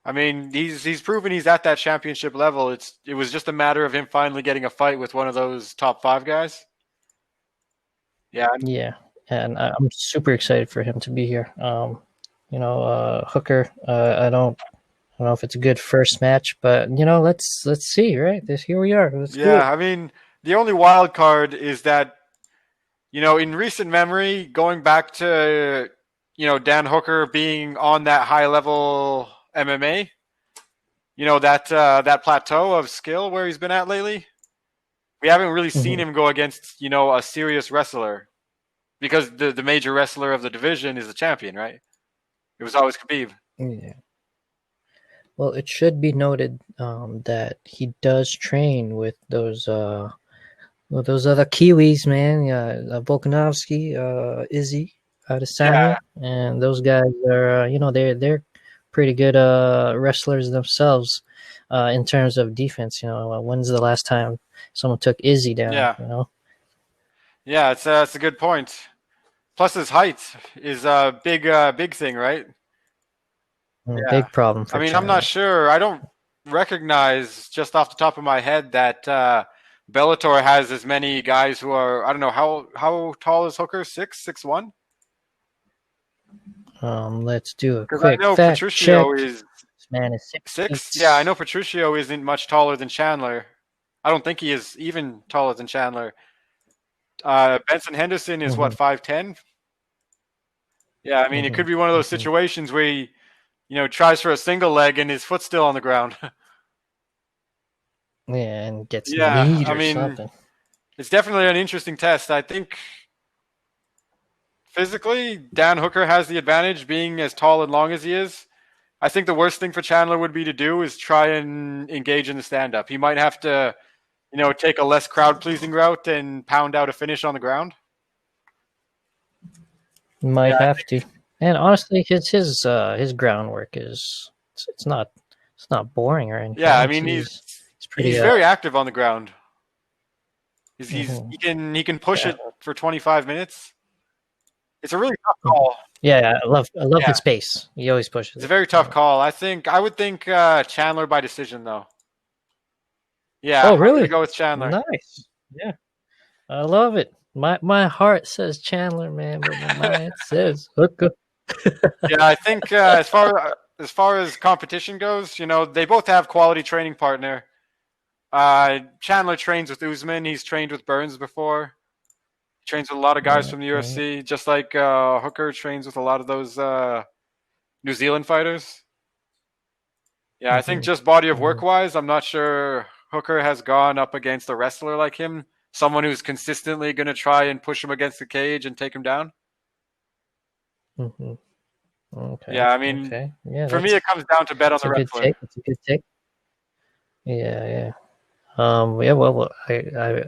I mean, he's proven he's at that championship level. It was just a matter of him finally getting a fight with one of those top 5 guys. Yeah. Yeah, and I'm super excited for him to be here. Hooker. I don't know if it's a good first match, but let's see. Right, here we are. Let's do it. I mean, the only wild card is that in recent memory, going back to Dan Hooker being on that high level MMA, that plateau of skill where he's been at lately. We haven't really seen him go against a serious wrestler, because the major wrestler of the division is the champion, right? It was always Khabib. Yeah. Well, it should be noted that he does train with those other Kiwis, man. Volkanovski, Izzy, Adesanya, and those guys are, they're pretty good wrestlers themselves in terms of defense. When's the last time someone took Izzy down? Yeah, it's a good point. Plus, his height is a big thing, right? Big problem for China. I'm not sure. I don't recognize just off the top of my head that Bellator has as many guys who are, I don't know, how tall is Hooker? 6'1"? Let's do a quick I know fact Patricio check. is This man is 6'6". Yeah, I know Patricio isn't much taller than Chandler. I don't think he is even taller than Chandler. Benson Henderson is 5'10"? Yeah, I mean, it could be one of those situations where he, tries for a single leg and his foot's still on the ground. Yeah, and gets kneed or something. It's definitely an interesting test. I think physically, Dan Hooker has the advantage being as tall and long as he is. I think the worst thing for Chandler would be to do is try and engage in the stand-up. He might have to, take a less crowd-pleasing route and pound out a finish on the ground. Might have to. And honestly, his groundwork is it's not boring or anything. Yeah, I mean he's very active on the ground. He can push it for 25 minutes. It's a really tough call. Yeah, I love Yeah, his pace. He always pushes it's a it. very tough call. I would think Chandler by decision though. Yeah, Oh, I'm gonna really? go with Chandler. Nice. Yeah, I love it. My heart says Chandler, man, but my mind says Hooker. Yeah, I think as far as competition goes, they both have quality training partner. Chandler trains with Usman. He's trained with Burns before. He trains with a lot of guys Yeah, from the yeah. UFC, just like Hooker trains with a lot of those New Zealand fighters. Yeah, I think Mm-hmm. just body of work Mm-hmm. wise, I'm not sure Hooker has gone up against a wrestler like him, someone who's consistently going to try and push him against the cage and take him down. Mm-hmm. Okay. Yeah, I mean, Okay. Yeah, for me, it comes down to bet on that's the a good wrestler. take. That's a good take. Yeah, yeah. Yeah. Well, I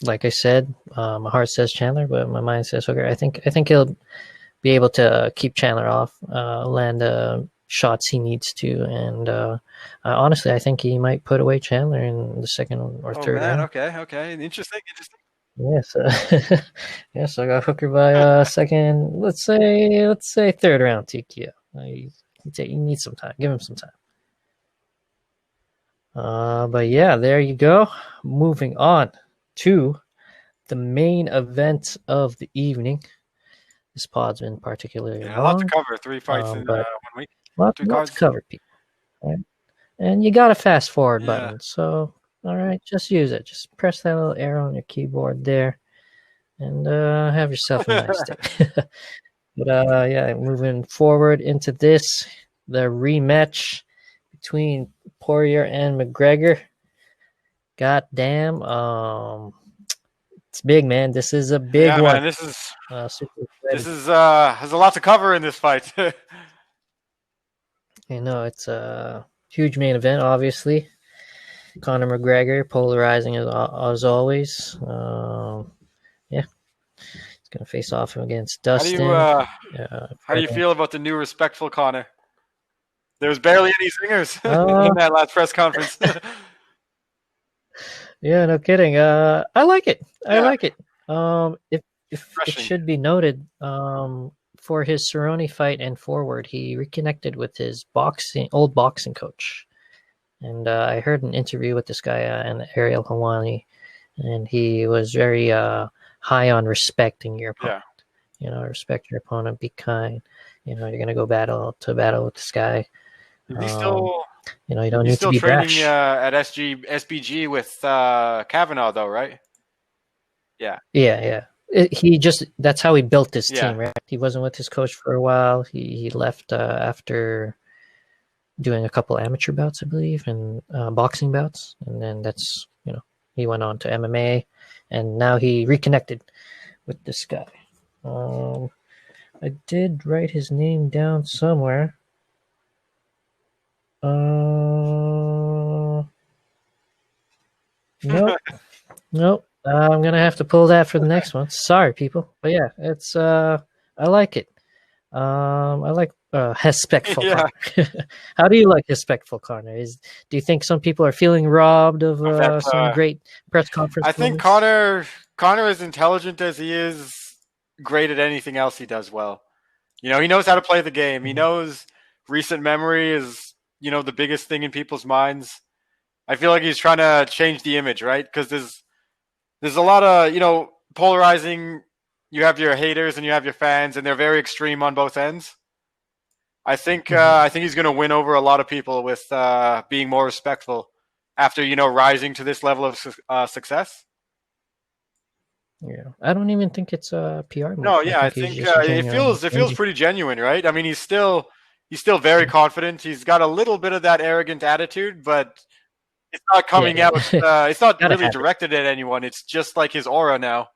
like I said, my heart says Chandler, but my mind says Hooker. I think he'll be able to keep Chandler off, land shots he needs to, and honestly, I think he might put away Chandler in the second or Oh third man, round. okay, okay, interesting, interesting. Yes, yes, I got Hooker by second. Let's say third round TKO. You need some time. Give him some time. But yeah, there you go. Moving on to the main event of the evening. This pod's been particularly Yeah, a lot to long, cover. Three fights in but 1 week, two lot to cards. cover, people. Right? And you got a fast forward Yeah. button. So, all right, just use it. Just press that little arrow on your keyboard there and have yourself a nice day. But yeah, moving forward into this, the rematch between Poirier and McGregor. God damn, it's big, man. This is a big Yeah, man, one. this is Super this excited. is has a lot to cover in this fight. You know, it's a huge main event, obviously. Conor McGregor, polarizing as always. Yeah, he's gonna face off against How do you Dustin. how do you feel about the new respectful Connor? There was barely any singers Uh, in that last press conference. yeah, no kidding. I like it. I Yeah, like it. If it refreshing. should be noted, for his Cerrone fight and forward, he reconnected with his old boxing coach. And I heard an interview with this guy and Ariel Hawani, and he was very high on respecting your opponent. Yeah. You know, respect your opponent, be kind. You know, you're gonna go battle with this guy. Is he Um, still you know, you don't he's need to still be training brash. at SBG with Kavanaugh though, right? Yeah. Yeah, yeah. He just that's how he built this Yeah. team, right? He wasn't with his coach for a while. He left after doing a couple amateur bouts, I believe, and boxing bouts, and then that's he went on to MMA, and now he reconnected with this guy. Um, I did write his name down somewhere. Nope, nope. I'm gonna have to pull that for the next one. Sorry, people, but yeah, it's I like it. I like Hespectful Yeah. Connor. How do you like Hespectful Connor? Do you think some people are feeling robbed of Of that some great press conference I think moments? Connor as intelligent as he is, great at anything else he does well. He knows how to play the game. He Mhm. knows recent memory is, the biggest thing in people's minds. I feel like he's trying to change the image, right? Because there's a lot of, polarizing. You have your haters and you have your fans, and they're very extreme on both ends. Mhm. I think he's going to win over a lot of people with being more respectful after rising to this level of success. Yeah, I don't even think it's a PR move. No, I yeah, I think he's think just it feels pretty genuine, right? I mean, he's still very yeah. confident. He's got a little bit of that arrogant attitude, but it's not Yeah, coming out. yeah. It's not Gotta really have it. directed at anyone. It's just like his aura now.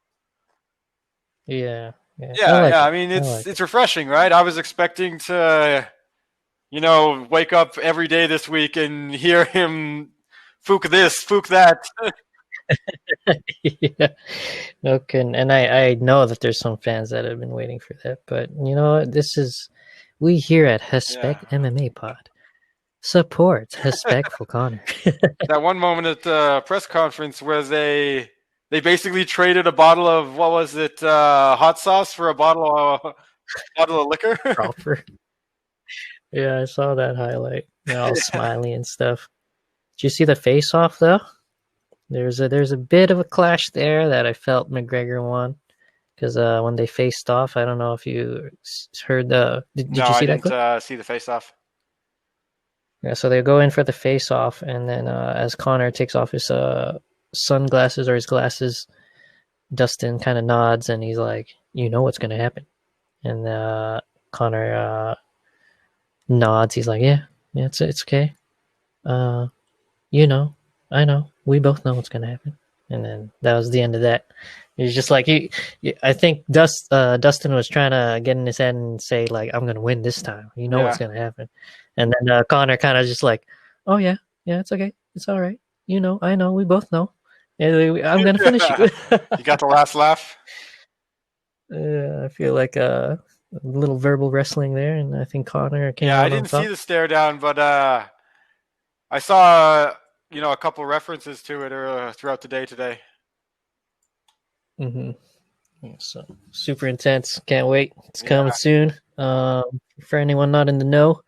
Yeah, yeah. I Yeah, like yeah. I it. mean, I it's like it. it's refreshing, right? I was expecting to, wake up every day this week and hear him fook this, fook that. Yeah. Okay, and I know that there's some fans that have been waiting for that, but you know what? This is we here at Yeah. Hespect MMA Pod support Hespectful Connor. That one moment at the press conference where they basically traded a bottle of what was it, hot sauce for a bottle of bottle of liquor. Proper. Yeah, I saw that highlight. They're all smiley and stuff. Did you see the face off though? There's a bit of a clash there that I felt McGregor won because when they faced off, I don't know if you heard the. Did No, you I see that didn't clip? see the face off. Yeah, so they go in for the face off, and then as Conor takes off his sunglasses or his glasses, Dustin kind of nods and he's like, "You know what's gonna happen." And Conor nods. He's like, "Yeah, yeah, it's okay. Uh, you know, I know. We both know what's gonna happen." And then that was the end of that. He's just like I think Dustin was trying to get in his head and say like, "I'm gonna win this time. You know what's Yeah. gonna happen." And then Conor kind of just like, "Oh yeah, yeah, it's okay. It's all right. You know, I know. We both know. And I'm gonna finish you." You got the last laugh. I feel like a little verbal wrestling there, and I think Conor came Yeah, I out on didn't see top. the stare down, but I saw a couple references to it throughout the day today. Mm-hmm. So super intense. Can't wait. It's Yeah. coming soon. For anyone not in the know,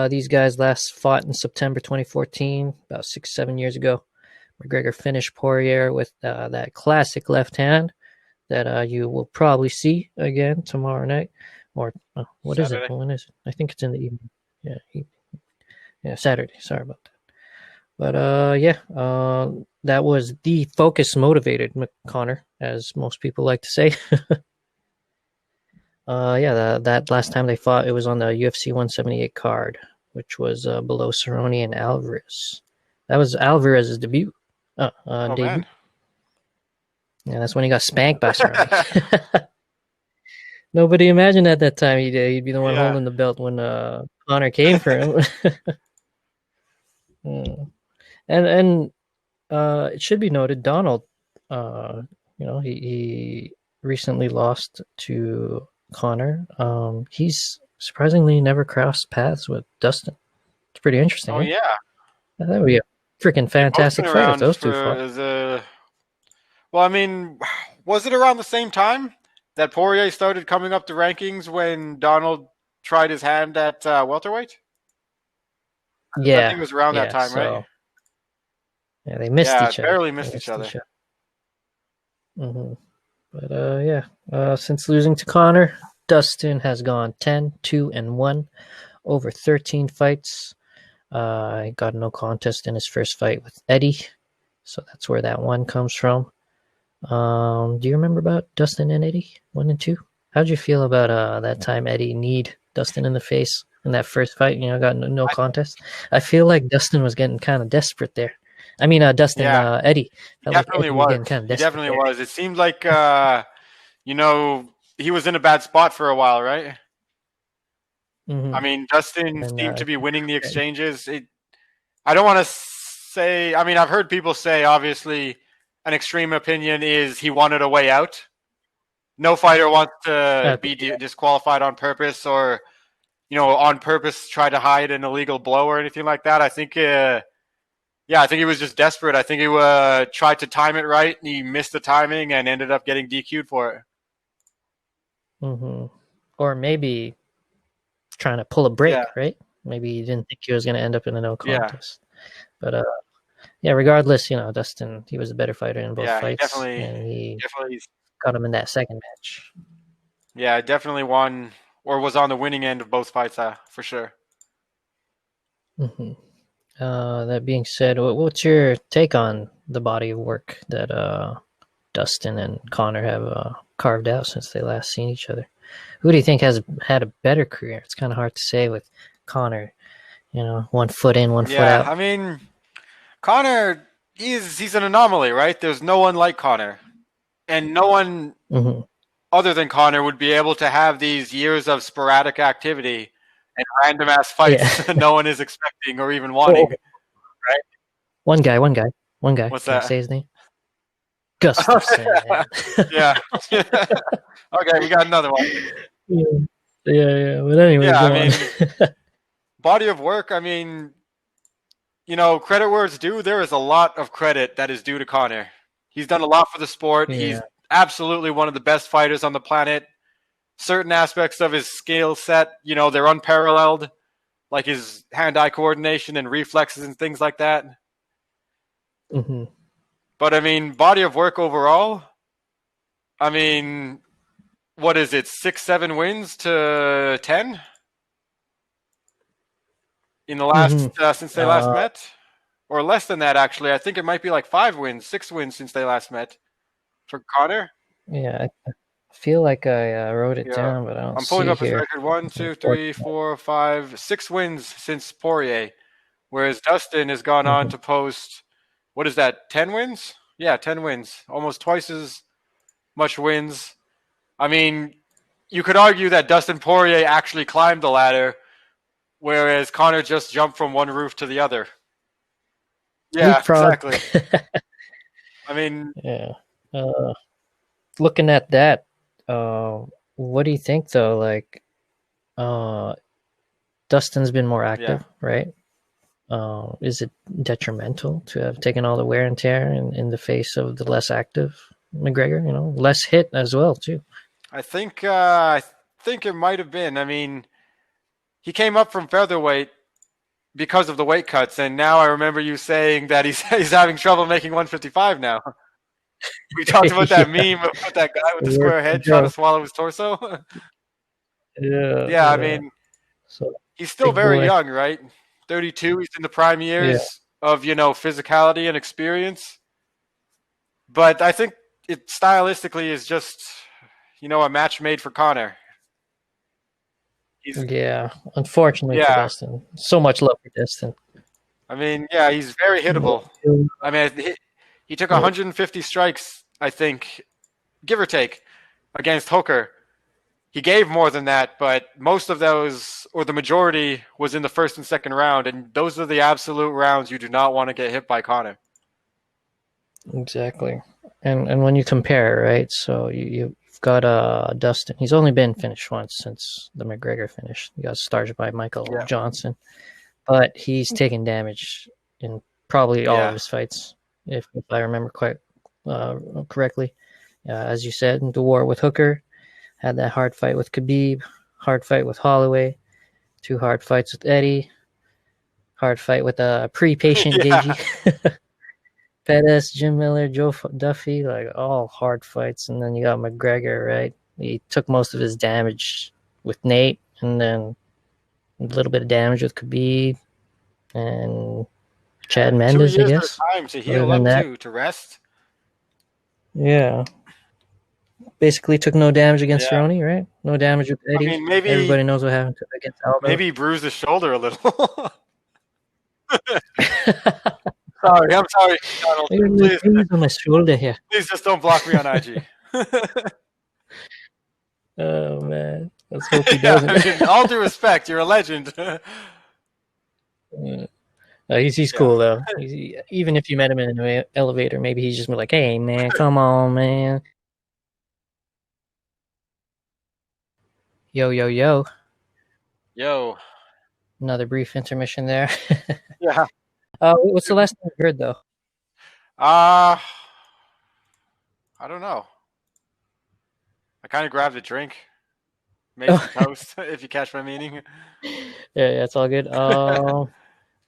these guys last fought in September 2014, about 6-7 years ago. McGregor finished Poirier with that classic left hand that you will probably see again tomorrow night. Or what is it? Saturday. When is it? I think it's in the evening. Yeah, Saturday. Sorry about that. But that was the focus motivated Conor, as most people like to say. That last time they fought, it was on the UFC 178 card, which was below Cerrone and Alvarez. That was Alvarez's debut. Oh Debut. man. Yeah, that's when he got spanked by Cerrone. Nobody imagined at that time he'd be the one Yeah. holding the belt when Conor came for him. Mm. And it should be noted, Donald, he recently lost to Conor. He's surprisingly never crossed paths with Dustin. It's pretty interesting, Oh eh? yeah. That would be a freaking They've both been fantastic fight if around those two for fought. the. Well, I mean, was it around the same time that Poirier started coming up the rankings when Donald tried his hand at welterweight? I think Yeah, it was around that yeah. time, right? So yeah, they missed Yeah, each other. barely They missed each missed other. each other. But yeah. Since losing to Conor, Dustin has gone 10-2-1 over 13 fights. He got no contest in his first fight with Eddie, so that's where that one comes from. Do you remember about Dustin and Eddie 1 and 2? How'd you feel about that time Eddie kneed Dustin in the face in that first fight? Got no contest. I feel like Dustin was getting kind of desperate there. I mean, Dustin, Yeah, Eddie he felt like definitely Eddie was was. getting kind of He desperate definitely there. was. It seemed like you know, he was in a bad spot for a while, right? I Mm-hmm. mean, Dustin And seemed to be winning the exchanges. I don't want to say. I mean, I've heard people say, obviously, an extreme opinion is he wanted a way out. No fighter wants to be yeah. disqualified on purpose or, on purpose try to hide an illegal blow or anything like that. I think, I think he was just desperate. I think he tried to time it right, and he missed the timing and ended up getting DQ'd for it. Mm-hmm. Or maybe trying to pull a Yeah, break, right? Maybe he didn't think he was going to end up in a no yeah, contest. But yeah, regardless, Dustin, he was a better fighter in both yeah. He fights, and he definitely, got him in that second match. yeah, definitely won or was on the winning end of both fights, for sure. Hmm. That being said, what's your take on the body of work that Dustin and Conor have carved out since they last seen each other? Who do you think has had a better career? It's kind of hard to say with Conor, 1 foot in, 1 foot Yeah, out. I mean, Conor, he's an anomaly, right? There's no one like Conor, and no one Hmm. other than Conor would be able to have these years of sporadic activity and random ass Yeah. fights that no one is expecting or even wanting. Oh, Right? one guy. What's Can I that? say his name? Gustafson. Yeah. Okay, we got another one. Yeah, yeah. But anyways, Yeah, I go on. mean, body of work. I mean, credit where it's due. There is a lot of credit that is due to Conor. He's done a lot for the sport. He's Yeah. absolutely one of the best fighters on the planet. certain aspects of his skill set, they're unparalleled, like his hand-eye coordination and reflexes and things like that. Mm-hmm. But I mean, body of work overall, I mean, what is it, 6-7 wins to 10 in the last since they last met, or less than that actually. I think it might be like 6 wins since they last met for Conor. Yeah, I feel like I wrote it Yeah, down, but I don't I'm pulling see up his here. record. 1, 2, 3, 4, 5, 6 wins since Poirier, whereas Dustin has gone on to post, what is that, 10 wins? Yeah, 10 wins, almost twice as much wins. I mean, you could argue that Dustin Poirier actually climbed the ladder, whereas Conor just jumped from one roof to the other. Yeah, Leapfrog. exactly. I mean, Yeah. Looking at that, what do you think though? Like, Dustin's been more active, right? Is it detrimental to have taken all the wear and tear in the face of the less active McGregor? Less hit as well too. I think it might have been. I mean, he came up from featherweight because of the weight cuts, and now I remember you saying that he's having trouble making 155 now. We talked about that meme about that guy with the square head trying to swallow his torso. Yeah, I mean, so he's still very young, right? 32. He's in the prime years of physicality and experience. But I think it stylistically is just a match made for Conor. Unfortunately for Dustin. So much love for Dustin. I mean, yeah, he's very hittable. I mean, he took 150 strikes, I think, give or take, against Hooker. He gave more than that, but most of those, or the majority, was in the first and second round, and those are the absolute rounds you do not want to get hit by Conor. Exactly. And when you compare, right, so you've got Dustin. He's only been finished once since the McGregor finish. He got started by Michael Johnson. But he's taken damage in probably all of his fights, if I remember quite correctly. As you said, the war with Hooker, had that hard fight with Khabib, hard fight with Holloway, 2 hard fights with Eddie, hard fight with a pre-patient Deji, Pettis, Jim Miller, Joe Duffy, like all hard fights. And then you got McGregor, right? He took most of his damage with Nate, and then a little bit of damage with Khabib and Chad Mendes, 2 years I guess. of time to heal up too, to rest. Yeah. Basically took no damage against Cerrone, right? No damage with Eddie. I mean, maybe everybody knows what happened against Aldo. Maybe he bruised his shoulder a little. Sorry, I'm sorry, Donald. Please on my shoulder here. Please just don't block me on IG. Oh man, let's hope he doesn't. I mean, all due respect, you're a legend. He's cool though. Even if you met him in an elevator, maybe he's just like, "Hey man, come on, man." Yo. Another brief intermission there. Yeah. What's the last thing you heard though? I don't know. I kind of grabbed a drink, made some toast, if you catch my meaning. Yeah, it's all good.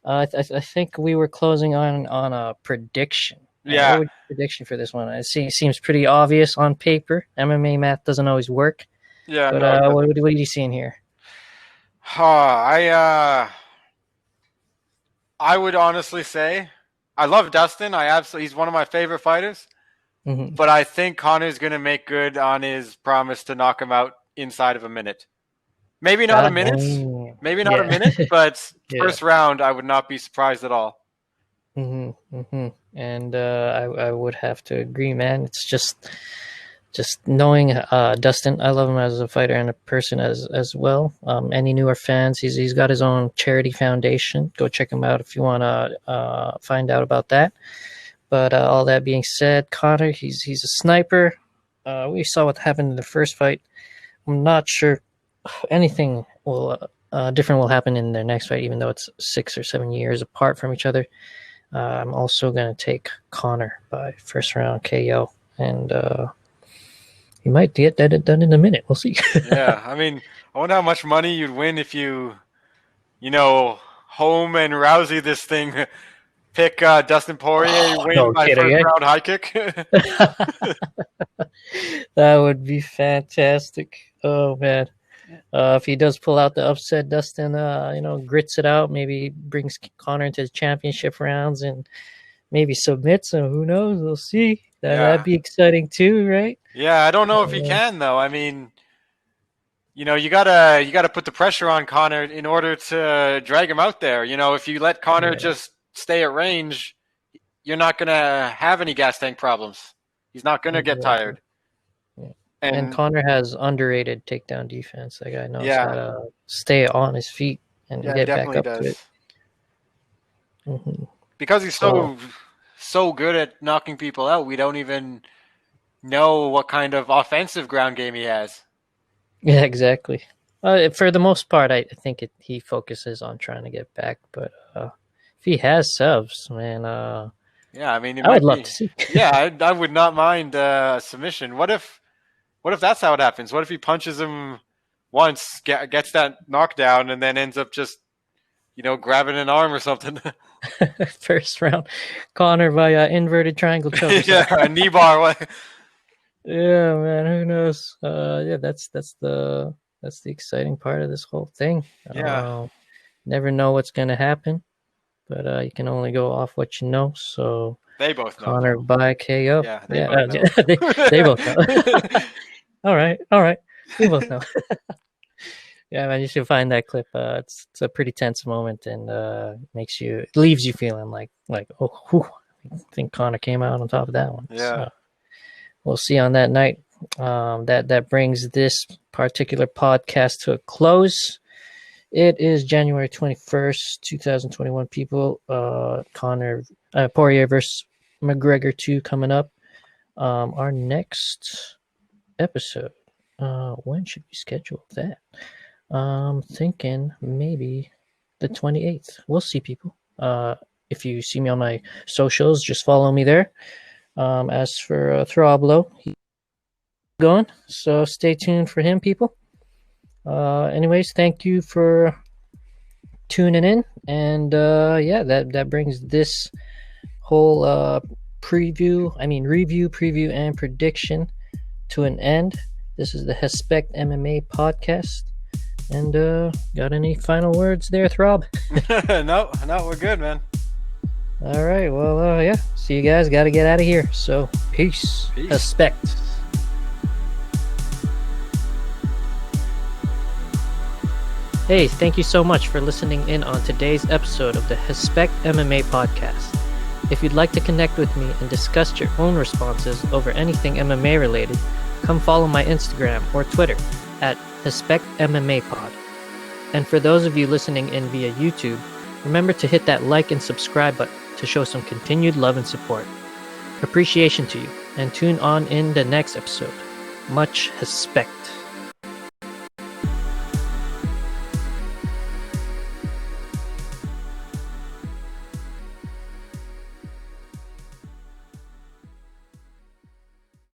I think we were closing on a prediction. Yeah. What would your prediction for this one? It seems pretty obvious on paper. MMA math doesn't always work. Yeah. But what are you seeing here? I would honestly say I love Dustin. He's one of my favorite fighters. Mm-hmm. But I think Conor's going to make good on his promise to knock him out inside of a minute. Maybe not a minute. Maybe not a minute, but first round, I would not be surprised at all. Mm-hmm. Mm-hmm. And I would have to agree, man. It's just knowing Dustin. I love him as a fighter and a person as well. Any newer fans, he's got his own charity foundation. Go check him out if you want to find out about that. But all that being said, Conor, he's a sniper. We saw what happened in the first fight. I'm not sure anything different will happen in their next fight, even though it's 6 or 7 years apart from each other. I'm also going to take Conor by first round KO. And he might get that done in a minute. We'll see. Yeah, I mean, I wonder how much money you'd win if home and Rousey this thing, pick Dustin Poirier, win No by kidding, first eh? round high kick. That would be fantastic. Oh man. If he does pull out the upset, Dustin, grits it out, maybe brings Conor into the championship rounds and maybe submits him. Who knows? We'll see. That'd Yeah, be exciting too, right? yeah. I don't know if he can though. I mean, you gotta put the pressure on Conor in order to drag him out there. If you let Conor Yeah, just stay at range, you're not gonna have any gas tank problems. He's not gonna get exactly. tired. Yeah. And And Conor has underrated takedown defense. That guy knows how yeah, to stay on his feet and yeah, it get back definitely up to does. it. Hmm. Because he's So so good at knocking people out, we don't even know what kind of offensive ground game he has. yeah, exactly. For the most part, I think he focuses on trying to get back. But if he has subs, man, Yeah, I mean, it I would might love to be. see. Yeah, I would not mind a submission. What if that's how it happens? What if he punches him once, gets that knockdown, and then ends up just grabbing an arm or something? First round, Conor by inverted triangle choke or Yeah, something. a knee bar. Yeah, man, who knows? Yeah, that's the exciting part of this whole thing. Yeah, Never know what's gonna happen, but you can only go off what you know. So they both know Conor though. by KO. Yeah, they Yeah, both know. they both know. All right, we both know. Yeah, man, you should find that clip. It's a pretty tense moment and leaves you feeling like oh, whew, I think Conor came out on top of that one. Yeah. So we'll see on that night. That brings this particular podcast to a close. It is January 21st, 2021. People, Poirier versus McGregor 2 coming up. Our next episode. When should we schedule that? Thinking maybe the 28th. We'll see, people. If you see me on my socials, just follow me there. As for Throb Lowe, he's going, so stay tuned for him, people. Anyways, thank you for tuning in, and that brings this whole review, preview, and prediction to an end. This is the Hespect MMA podcast. And got any final words there, Throb? No, we're good, man. All right, well, yeah. See you guys. Got to get out of here. So, peace. Peace. Hespect. Hey, thank you so much for listening in on today's episode of the Hespect MMA podcast. If you'd like to connect with me and discuss your own responses over anything MMA related, come follow my Instagram or Twitter at Hespect MMA Pod. And for those of you listening in via YouTube, remember to hit that like and subscribe button to show some continued love and support. Appreciation to you, and tune on in the next episode. Much Hespect.